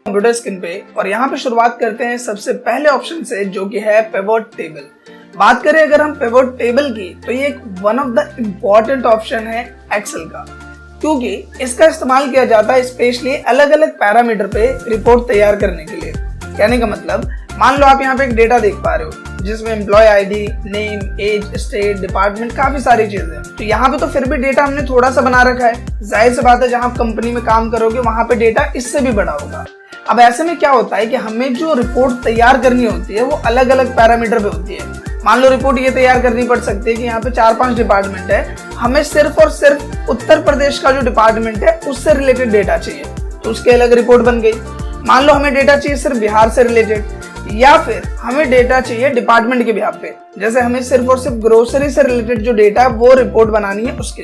Computer screen पे और यहाँ पे शुरुआत करते हैं सबसे पहले ऑप्शन से, जो कि है पिवट टेबल। बात करें अगर हम पिवट टेबल की, तो ये एक one of the important option है एक्सेल का, क्योंकि इसका इस्तेमाल किया जाता है स्पेशली अलग अलग पैरामीटर पे रिपोर्ट तैयार करने के लिए। कहने का मतलब, मान लो आप यहाँ पे एक डेटा देख पा रहे हो जिसमें employee ID, name, age, state, department, काफी सारी चीजें। तो यहाँ पे तो फिर भी डेटा हमने थोड़ा सा बना रखा है, जाहिर सी बात है जहाँ आप कंपनी में काम करोगे वहां पे डेटा इससे भी बड़ा होगा। अब ऐसे में क्या होता है कि हमें जो रिपोर्ट तैयार करनी होती है वो अलग अलग पैरामीटर पे होती है। मान लो रिपोर्ट ये तैयार करनी पड़ सकती है कि यहाँ पे 4-5 डिपार्टमेंट है, हमें सिर्फ और सिर्फ उत्तर प्रदेश का जो डिपार्टमेंट है उससे रिलेटेड डेटा चाहिए, तो उसकी अलग रिपोर्ट बन गई। मान लो हमें डेटा चाहिए सिर्फ बिहार से रिलेटेड, या फिर हमें डेटा चाहिए डिपार्टमेंट के बिहार पे, जैसे हमें सिर्फ और सिर्फ ग्रोसरी से रिलेटेड जो डेटा है वो रिपोर्ट बनानी है उसके,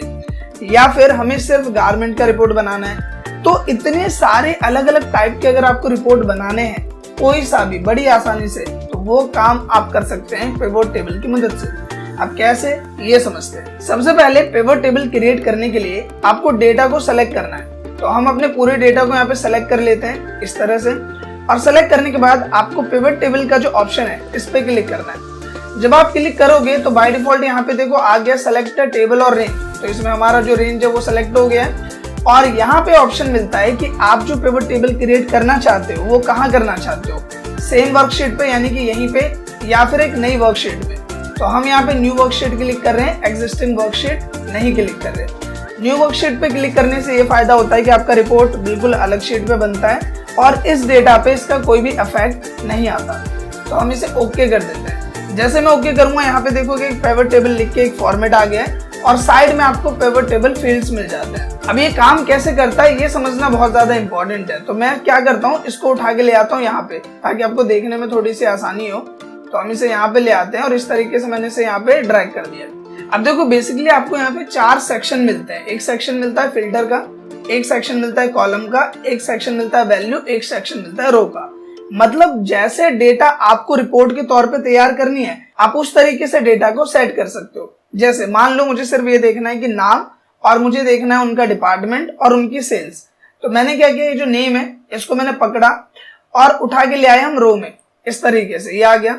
या फिर हमें सिर्फ गारमेंट का रिपोर्ट बनाना है। तो इतने सारे अलग अलग टाइप के अगर आपको रिपोर्ट बनाने हैं कोई सा भी बड़ी आसानी से, तो वो काम आप कर सकते हैं पिवट टेबल की मदद से। अब कैसे, ये समझते हैं। सबसे पहले पिवट टेबल क्रिएट करने के लिए आपको डेटा को सेलेक्ट करना है, तो हम अपने पूरे डेटा को यहाँ पे सेलेक्ट कर लेते हैं इस तरह से, और सेलेक्ट करने के बाद आपको पिवट टेबल का जो ऑप्शन है इस पे क्लिक करना है। जब आप क्लिक करोगे तो बाय डिफॉल्ट यहाँ पे देखो आ गया सेलेक्ट टेबल और रेंज, तो इसमें हमारा जो रेंज है वो सेलेक्ट हो गया है। और यहाँ पे ऑप्शन मिलता है कि आप जो पिवट टेबल क्रिएट करना चाहते हो वो कहाँ करना चाहते हो, सेम वर्कशीट पे यानी कि यहीं पे, या फिर एक नई वर्कशीट में। तो हम यहाँ पे न्यू वर्कशीट क्लिक कर रहे हैं, एग्जिस्टिंग वर्कशीट नहीं क्लिक कर रहे। न्यू वर्कशीट पे क्लिक करने से ये फायदा होता है कि आपका रिपोर्ट बिल्कुल अलग शीट पे बनता है और इस डेटा पे इसका कोई भी इफेक्ट नहीं आता। तो हम इसे ओके कर देते हैं। जैसे मैं ओके करूंगा यहाँ पे देखोगे एक पिवट टेबल लिख के एक फॉर्मेट आ गया है और साइड में आपको पिवट टेबल फील्ड्स मिल जाते हैं। अब ये काम कैसे करता है ये समझना बहुत ज्यादा इंपॉर्टेंट है, तो मैं क्या करता हूँ, इसको उठा के ले आता हूँ यहाँ पे ताकि आपको देखने में थोड़ी सी आसानी हो। तो हम इसे यहाँ पे ले आते हैं और इस तरीके से मैंने इसे यहाँ पे ड्रैग कर दिया। अब देखो बेसिकली आपको यहाँ पे 4 सेक्शन मिलते हैं। एक सेक्शन मिलता है फिल्टर का, एक सेक्शन मिलता है कॉलम का, एक सेक्शन मिलता है वैल्यू, एक सेक्शन मिलता है रो का। मतलब जैसे डेटा आपको रिपोर्ट के तौर पे तैयार करनी है आप उस तरीके से डेटा को सेट कर सकते हो। जैसे मान लो मुझे सिर्फ ये देखना है कि नाम, और मुझे देखना है उनका डिपार्टमेंट और उनकी सेल्स। तो मैंने क्या किया, ये जो नेम है इसको मैंने पकड़ा और उठा के ले आए हम रो में, इस तरीके से ये आ गया।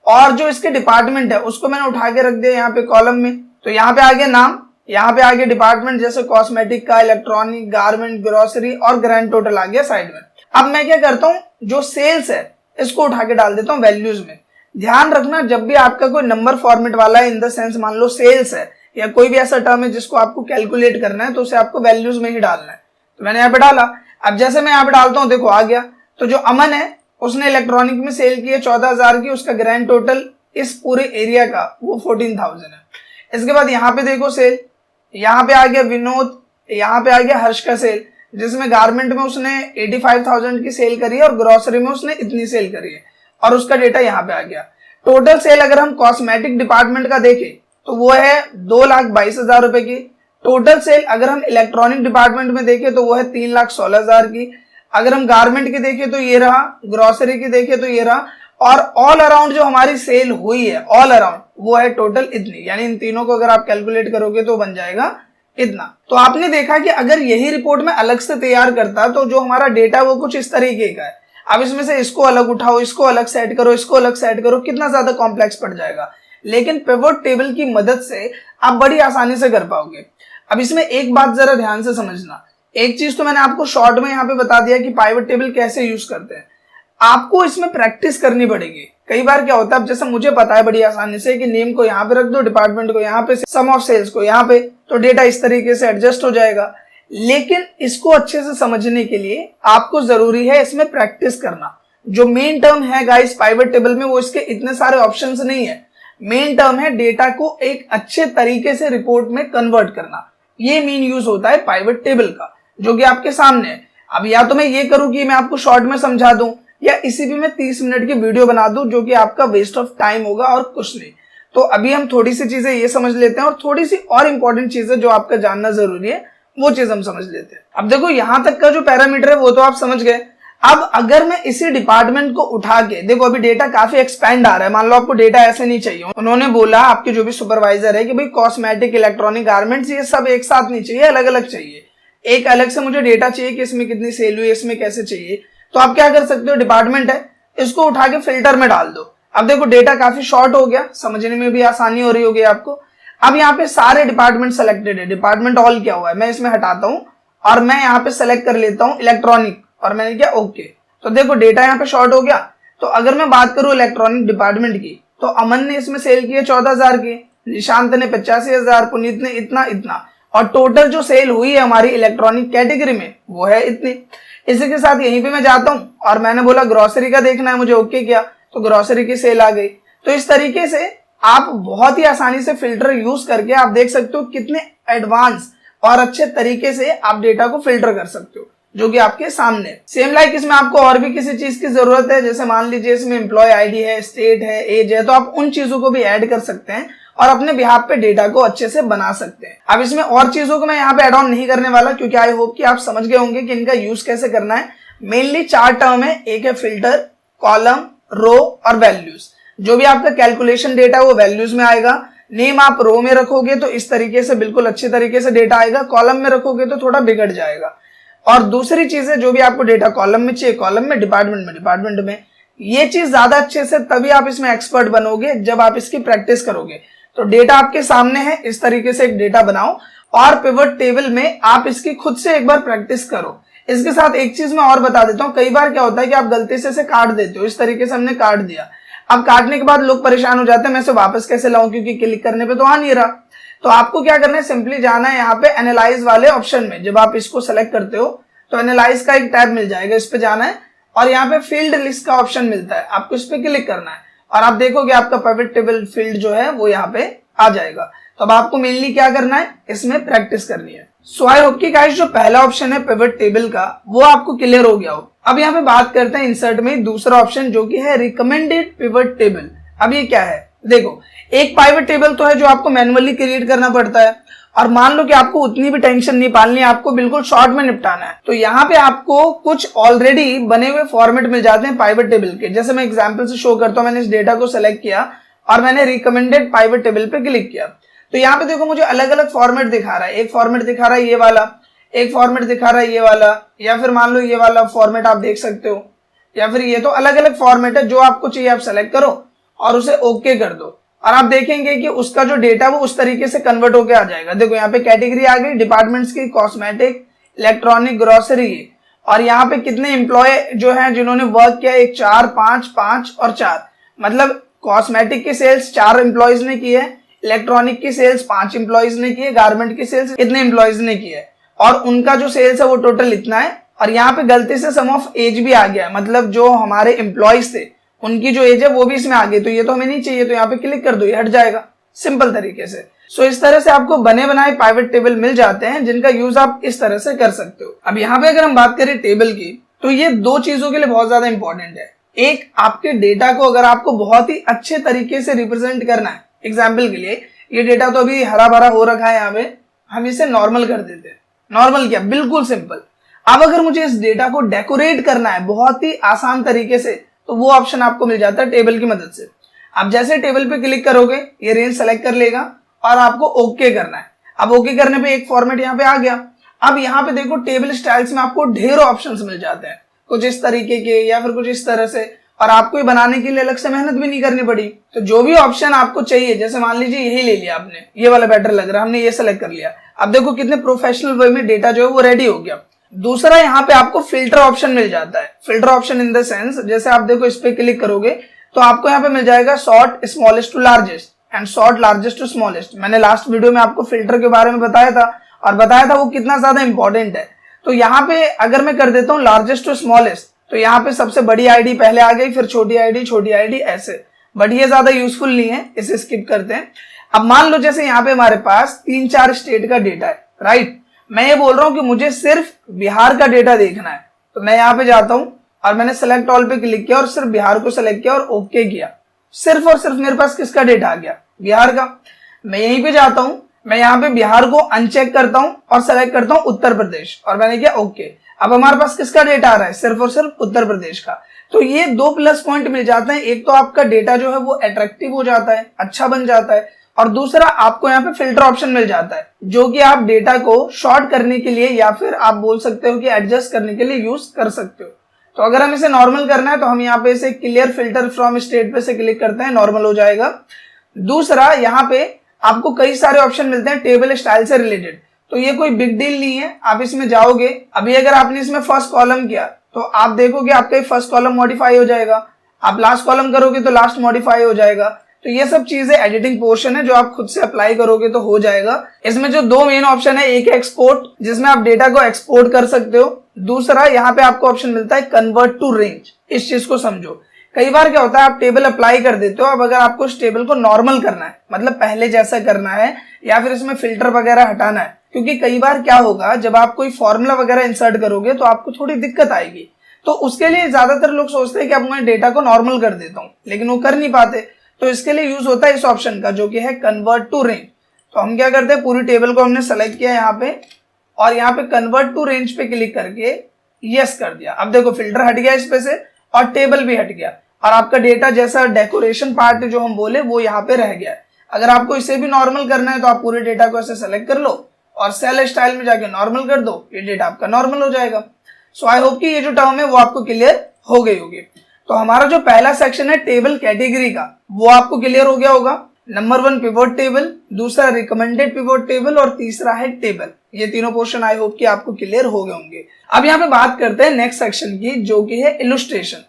और जो इसके डिपार्टमेंट है उसको मैंने उठा के रख दिया यहाँ पे कॉलम में। तो यहाँ पे आ गया नाम, यहाँ पे आ गया डिपार्टमेंट जैसे कॉस्मेटिक का, इलेक्ट्रॉनिक, गारमेंट, ग्रोसरी, और ग्रैंड टोटल आ गया साइड में। अब मैं क्या करता हूँ, जो सेल्स है इसको उठा के डाल देता हूँ वैल्यूज में। ध्यान रखना जब भी आपका कोई नंबर फॉर्मेट वाला है, इन द सेंस मान लो सेल्स है या कोई भी ऐसा टर्म है जिसको आपको कैलकुलेट करना है, तो उसे आपको वैल्यूज में ही डालना है। तो मैंने यहाँ पे डाला। अब जैसे मैं यहाँ पे डालता हूँ देखो आ गया। तो जो अमन है उसने इलेक्ट्रॉनिक में सेल की है 14,000 की, उसका ग्रैंड टोटल इस पूरे एरिया का वो 14,000 है। इसके बाद यहाँ पे देखो सेल, यहाँ पे आ गया विनोद, यहाँ पे आ गया हर्ष का सेल, जिसमें गारमेंट में उसने 85,000 की सेल करी है और ग्रोसरी में उसने इतनी सेल करी है, और उसका डेटा यहाँ पे आ गया। टोटल सेल अगर हम कॉस्मेटिक डिपार्टमेंट का देखें तो वो है 2,22,000 रुपए की। टोटल सेल अगर हम इलेक्ट्रॉनिक डिपार्टमेंट में देखें तो वो है 3,16,000 की। अगर हम गारमेंट की देखें तो ये रहा, ग्रोसरी की देखें तो ये रहा, और ऑल अराउंड जो हमारी सेल हुई है ऑल अराउंड वो है टोटल इतनी। यानी इन तीनों को अगर आप कैलकुलेट करोगे तो बन जाएगा इतना। तो आपने देखा कि अगर यही रिपोर्ट में अलग से तैयार करता तो जो हमारा डेटा वो कुछ इस तरीके का है। अब इसमें से इसको अलग उठाओ, इसको अलग सेट करो, इसको अलग सेट करो, कितना ज्यादा कॉम्प्लेक्स पड़ जाएगा। लेकिन पिवट टेबल की मदद से आप बड़ी आसानी से कर पाओगे। अब इसमें एक बात जरा ध्यान से समझना, एक चीज तो मैंने आपको शॉर्ट में यहाँ पे बता दिया कि पिवट टेबल कैसे यूज करते हैं। आपको इसमें प्रैक्टिस करनी पड़ेगी। कई बार क्या होता है, अब जैसे मुझे पता है बड़ी आसानी से कि नेम को यहाँ पे रख दो, डिपार्टमेंट को यहाँ पे, सम ऑफ सेल्स को यहाँ पे, तो डेटा इस तरीके से एडजस्ट हो जाएगा। लेकिन इसको अच्छे से समझने के लिए आपको जरूरी है इसमें प्रैक्टिस करना। जो मेन टर्म है गाइस पिवट टेबल में, वो इसके इतने सारे ऑप्शंस नहीं है। मेन टर्म है डेटा को एक अच्छे तरीके से रिपोर्ट में कन्वर्ट करना। ये मेन यूज होता है पिवट टेबल का, जो कि आपके सामने है। अब या तो मैं ये करूं कि मैं आपको शॉर्ट में समझा दूं, या इसी भी मैं 30 मिनट की वीडियो बना दूं जो कि आपका वेस्ट ऑफ टाइम होगा और कुछ नहीं। तो अभी हम थोड़ी सी चीजें ये समझ लेते हैं और थोड़ी सी और इंपॉर्टेंट चीजें जो आपका जानना जरूरी है वो चीज हम समझ लेते हैं। अब देखो यहां तक का जो पैरामीटर है वो तो आप समझ गए। अब अगर मैं इसी डिपार्टमेंट को उठा के, देखो अभी डेटा काफी एक्सपेंड आ रहा है, मान लो आपको डेटा ऐसे नहीं चाहिए, उन्होंने बोला आपके जो भी सुपरवाइजर है कि भाई कॉस्मेटिक, इलेक्ट्रॉनिक, गारमेंट्स ये सब एक साथ नहीं चाहिए, अलग अलग चाहिए। एक अलग से मुझे डेटा चाहिए कि इसमें कितनी सेल हुई, इसमें कैसे चाहिए। तो आप क्या कर सकते हो, डिपार्टमेंट है, इसको उठा के फिल्टर में डाल दो। अब देखो डेटा काफी शॉर्ट हो गया, समझने में भी आसानी हो रही होगी आपको। अब यहाँ पे सारे डिपार्टमेंट सेलेक्टेड है, डिपार्टमेंट ऑल क्या हुआ है, मैं इसमें हटाता हूँ और मैं यहाँ पे सेलेक्ट कर लेता हूँ इलेक्ट्रॉनिक, और मैंने क्या ओके। तो देखो डेटा यहाँ पे शॉर्ट हो गया। तो अगर मैं बात करूँ इलेक्ट्रॉनिक डिपार्टमेंट की, तो अमन ने इसमें सेल किए 14,000 की, निशांत ने 85,000, पुनीत ने इतना इतना, और टोटल जो सेल हुई है हमारी इलेक्ट्रॉनिक कैटेगरी में वो है इतनी। इसी के साथ यहीं पे मैं जाता हूँ और मैंने बोला ग्रोसरी का देखना है मुझे, ओके किया, तो ग्रोसरी की सेल आ गई। तो इस तरीके से आप बहुत ही आसानी से फिल्टर यूज करके आप देख सकते हो कितने एडवांस और अच्छे तरीके से आप डेटा को फिल्टर कर सकते हो, जो कि आपके सामने। सेम लाइक इसमें आपको और भी किसी चीज की जरूरत है, जैसे मान लीजिए इसमें एम्प्लॉय आईडी है, स्टेट है, एज है, तो आप उन चीजों को भी ऐड कर सकते हैं और अपने बिहाफ पे डेटा को अच्छे से बना सकते हैं। अब इसमें और चीजों को मैं यहाँ पे ऐड ऑन नहीं करने वाला, क्योंकि आई होप कि आप समझ गए होंगे कि इनका यूज कैसे करना है। मेनली 4 टर्म है, एक है फिल्टर, कॉलम, रो और वैल्यूज। जो भी आपका कैलकुलेशन डेटा है वो वैल्यूज में आएगा। नेम आप रो में रखोगे तो इस तरीके से बिल्कुल अच्छे तरीके से डेटा आएगा, कॉलम में रखोगे तो थोड़ा बिगड़ जाएगा। और दूसरी चीज है, जो भी आपको डेटा कॉलम में चाहिए कॉलम में, डिपार्टमेंट में। ये चीज ज्यादा अच्छे से तभी आप इसमें एक्सपर्ट बनोगे जब आप इसकी प्रैक्टिस करोगे। तो डेटा आपके सामने है, इस तरीके से एक डेटा बनाओ और पिवट टेबल में आप इसकी खुद से एक बार प्रैक्टिस करो। इसके साथ एक चीज मैं और बता देता हूं, कई बार क्या होता है कि आप गलती से इसे काट देते हो, इस तरीके से हमने काट दिया। अब काटने के बाद लोग परेशान हो जाते हैं मैं इसे वापस कैसे लाऊं, क्योंकि क्लिक करने पे तो आ नहीं रहा। तो आपको क्या करना है, सिंपली जाना है यहाँ पे एनालाइज वाले ऑप्शन में। जब आप इसको सेलेक्ट करते हो तो एनालाइज का एक टैब मिल जाएगा, इस पे जाना है और यहाँ पे फील्ड लिस्ट का ऑप्शन मिलता है, आपको इस पे क्लिक करना है और आप देखोगे आपका पिवट टेबल फील्ड जो है वो यहाँ पे आ जाएगा। तो अब आपको मेनली क्या करना है, इसमें प्रैक्टिस करनी है। सो आई होप कि गाइस जो पहला ऑप्शन है पिवट टेबल का वो आपको क्लियर हो गया हो। अब यहाँ पे बात करते हैं इंसर्ट में दूसरा ऑप्शन, जो कि है रिकमेंडेड पिवट टेबल। अब ये क्या है, देखो एक पिवट टेबल तो है जो आपको मैन्युअली क्रिएट करना पड़ता है, और मान लो कि आपको उतनी भी टेंशन नहीं पालनी है, आपको बिल्कुल शॉर्ट में निपटाना है, तो यहाँ पे आपको कुछ ऑलरेडी बने हुए फॉर्मेट मिल जाते हैं पिवट टेबल के। जैसे मैं एग्जांपल से शो करता हूँ, मैंने इस डेटा को सेलेक्ट किया और मैंने रिकमेंडेड पिवट टेबल पे क्लिक किया। तो यहाँ पे देखो मुझे अलग अलग फॉर्मेट दिखा रहा है, एक फॉर्मेट दिखा रहा है ये वाला, एक फॉर्मेट दिखा रहा है ये वाला, या फिर मान लो ये वाला फॉर्मेट आप देख सकते हो, या फिर ये। तो अलग अलग फॉर्मेट है, जो आपको चाहिए आप सेलेक्ट करो और उसे ओके कर दो, और आप देखेंगे कि उसका जो डेटा वो उस तरीके से कन्वर्ट होकर आ जाएगा। देखो यहाँ पे कैटेगरी आ गई डिपार्टमेंट्स की, कॉस्मेटिक, इलेक्ट्रॉनिक, ग्रोसरी, और यहाँ पे कितने एम्प्लॉय जो है जिन्होंने वर्क किया, 1, 4, 5, 5 और 4, मतलब कॉस्मेटिक की सेल्स 4 एम्प्लॉयज ने की है, इलेक्ट्रॉनिक की सेल्स 5 एम्प्लॉयज ने की है, गारमेंट की सेल्स इतने एम्प्लॉयज ने की है, और उनका जो सेल्स है वो टोटल इतना है। और यहाँ पे गलती से सम ऑफ एज भी आ गया, मतलब जो हमारे एम्प्लॉयज थे उनकी जो एज है वो भी इसमें आ गई, तो ये तो हमें नहीं चाहिए, तो यहाँ पे क्लिक कर दो, ये हट जाएगा सिंपल तरीके से। सो इस तरह से आपको बने बनाए पिवट टेबल मिल जाते हैं, जिनका यूज आप इस तरह से कर सकते हो। अब यहाँ पे अगर हम बात करें टेबल की, तो ये 2 चीजों के लिए बहुत ज्यादा इंपॉर्टेंट है। एक, आपके डेटा को अगर आपको बहुत ही अच्छे तरीके से रिप्रेजेंट करना है, एग्जाम्पल के लिए ये डेटा तो अभी हरा भरा हो रखा है, यहाँ पे हम इसे नॉर्मल कर देते हैं। नॉर्मल क्या, बिल्कुल सिंपल। अब अगर मुझे इस डेटा को डेकोरेट करना है बहुत ही आसान तरीके से, तो वो ऑप्शन आपको मिल जाता है टेबल की मदद से। आप जैसे टेबल पे क्लिक करोगे ये रेंज सेलेक्ट कर लेगा और आपको ओके करना है। अब ओके करने पे एक फॉर्मेट यहाँ पे आ गया। अब यहाँ पे देखो टेबल स्टाइल्स में आपको ढेरों ऑप्शंस मिल जाते हैं, कुछ इस तरीके के या फिर कुछ इस तरह से, और आपको ये बनाने के लिए अलग से मेहनत भी नहीं करनी पड़ी। तो जो भी ऑप्शन आपको चाहिए, जैसे मान लीजिए यही ले लिया आपने, ये वाला बेटर लग रहा है, हमने ये सेलेक्ट कर लिया। अब देखो कितने प्रोफेशनल वे में डेटा जो है वो रेडी हो गया। दूसरा, यहाँ पे आपको फिल्टर ऑप्शन मिल जाता है। Filter option in the sense, जैसे आप देखो इस पे क्लिक करोगे तो आपको यहाँ पे मिल जाएगा sort smallest to largest and sort largest to smallest. मैंने लास्ट वीडियो में आपको फिल्टर के बारे में बताया था और बताया था वो कितना ज्यादा इंपॉर्टेंट है। तो यहाँ पे अगर मैं कर देता हूँ लार्जेस्ट टू स्मॉलेस्ट, तो यहाँ पे सबसे बड़ी आईडी पहले आ गई, फिर छोटी आईडी ऐसे, बट ये ज्यादा यूजफुल नहीं है, इसे स्किप करते हैं। अब मान लो जैसे यहाँ पे हमारे पास 3-4 स्टेट का डेटा है, राइट। मैं ये बोल रहा हूँ कि मुझे सिर्फ बिहार का डेटा देखना है, तो मैं यहाँ पे जाता हूँ और मैंने सेलेक्ट ऑल पे क्लिक किया और सिर्फ बिहार को सेलेक्ट किया और ओके किया। सिर्फ और सिर्फ मेरे पास किसका डेटा आ गया, बिहार का। मैं यहीं पे जाता हूँ, मैं यहाँ पे बिहार को अनचेक करता हूँ और सेलेक्ट करता हूँ उत्तर प्रदेश, और मैंने किया ओके। अब हमारे पास किसका डेटा आ रहा है, सिर्फ और सिर्फ उत्तर प्रदेश का। तो ये 2 प्लस पॉइंट मिल जाते हैं। एक तो आपका डेटा जो है वो अट्रैक्टिव हो जाता है, अच्छा बन जाता है, और दूसरा आपको यहाँ पे फिल्टर ऑप्शन मिल जाता है, जो कि आप डेटा को शॉर्ट करने के लिए या फिर आप बोल सकते हो कि एडजस्ट करने के लिए यूज कर सकते हो। तो अगर हम इसे नॉर्मल करना है तो हम यहाँ पे इसे क्लियर फिल्टर फ्रॉम स्टेट पे से क्लिक करते हैं, नॉर्मल हो जाएगा। दूसरा, यहाँ पे आपको कई सारे ऑप्शन मिलते हैं टेबल स्टाइल से रिलेटेड, तो ये कोई बिग डील नहीं है। आप इसमें जाओगे, अभी अगर आपने इसमें फर्स्ट कॉलम किया तो आप देखोगे आपका फर्स्ट कॉलम मॉडिफाई हो जाएगा, आप लास्ट कॉलम करोगे तो लास्ट मॉडिफाई हो जाएगा। तो ये सब चीजें एडिटिंग पोर्शन है जो आप खुद से अप्लाई करोगे तो हो जाएगा। इसमें जो दो मेन ऑप्शन है, एक है एक्सपोर्ट जिसमें आप डेटा को एक्सपोर्ट कर सकते हो, दूसरा यहाँ पे आपको ऑप्शन मिलता है कन्वर्ट टू रेंज। इस चीज को समझो, कई बार क्या होता है आप टेबल अप्लाई कर देते हो, अब अगर आपको इस टेबल को नॉर्मल करना है, मतलब पहले जैसा करना है, या फिर इसमें फिल्टर वगैरह हटाना है, क्योंकि कई बार क्या होगा जब आप कोई फॉर्मूला वगैरह इंसर्ट करोगे तो आपको थोड़ी दिक्कत आएगी। तो उसके लिए ज्यादातर लोग सोचते हैं कि अब मैं डेटा को नॉर्मल कर देता हूँ, लेकिन वो कर नहीं पाते। तो इसके लिए यूज होता है इस ऑप्शन का जो कि है कन्वर्ट टू रेंज। तो हम क्या करते हैं, पूरी टेबल को हमने सेलेक्ट किया यहाँ पे और यहाँ पे कन्वर्ट टू रेंज पे क्लिक करके यस कर दिया। अब देखो फिल्टर हट गया इस पे से और टेबल भी हट गया और आपका डेटा जैसा डेकोरेशन पार्ट जो हम बोले वो यहाँ पे रह गया है। अगर आपको इसे भी नॉर्मल करना है तो आप पूरे डेटा को ऐसे सेलेक्ट कर लो और सेल स्टाइल में जाके नॉर्मल कर दो, ये डेटा आपका नॉर्मल हो जाएगा। सो आई होप कि ये जो टर्म है वो आपको क्लियर हो गई होगी। तो हमारा जो पहला सेक्शन है टेबल कैटेगरी का वो आपको क्लियर हो गया होगा। नंबर 1 पिवोट टेबल, दूसरा रिकमेंडेड पिवोट टेबल और तीसरा है टेबल। ये तीनों पोर्शन आई होप कि आपको क्लियर हो गए होंगे। अब यहाँ पे बात करते हैं नेक्स्ट सेक्शन की जो कि है इलस्ट्रेशन।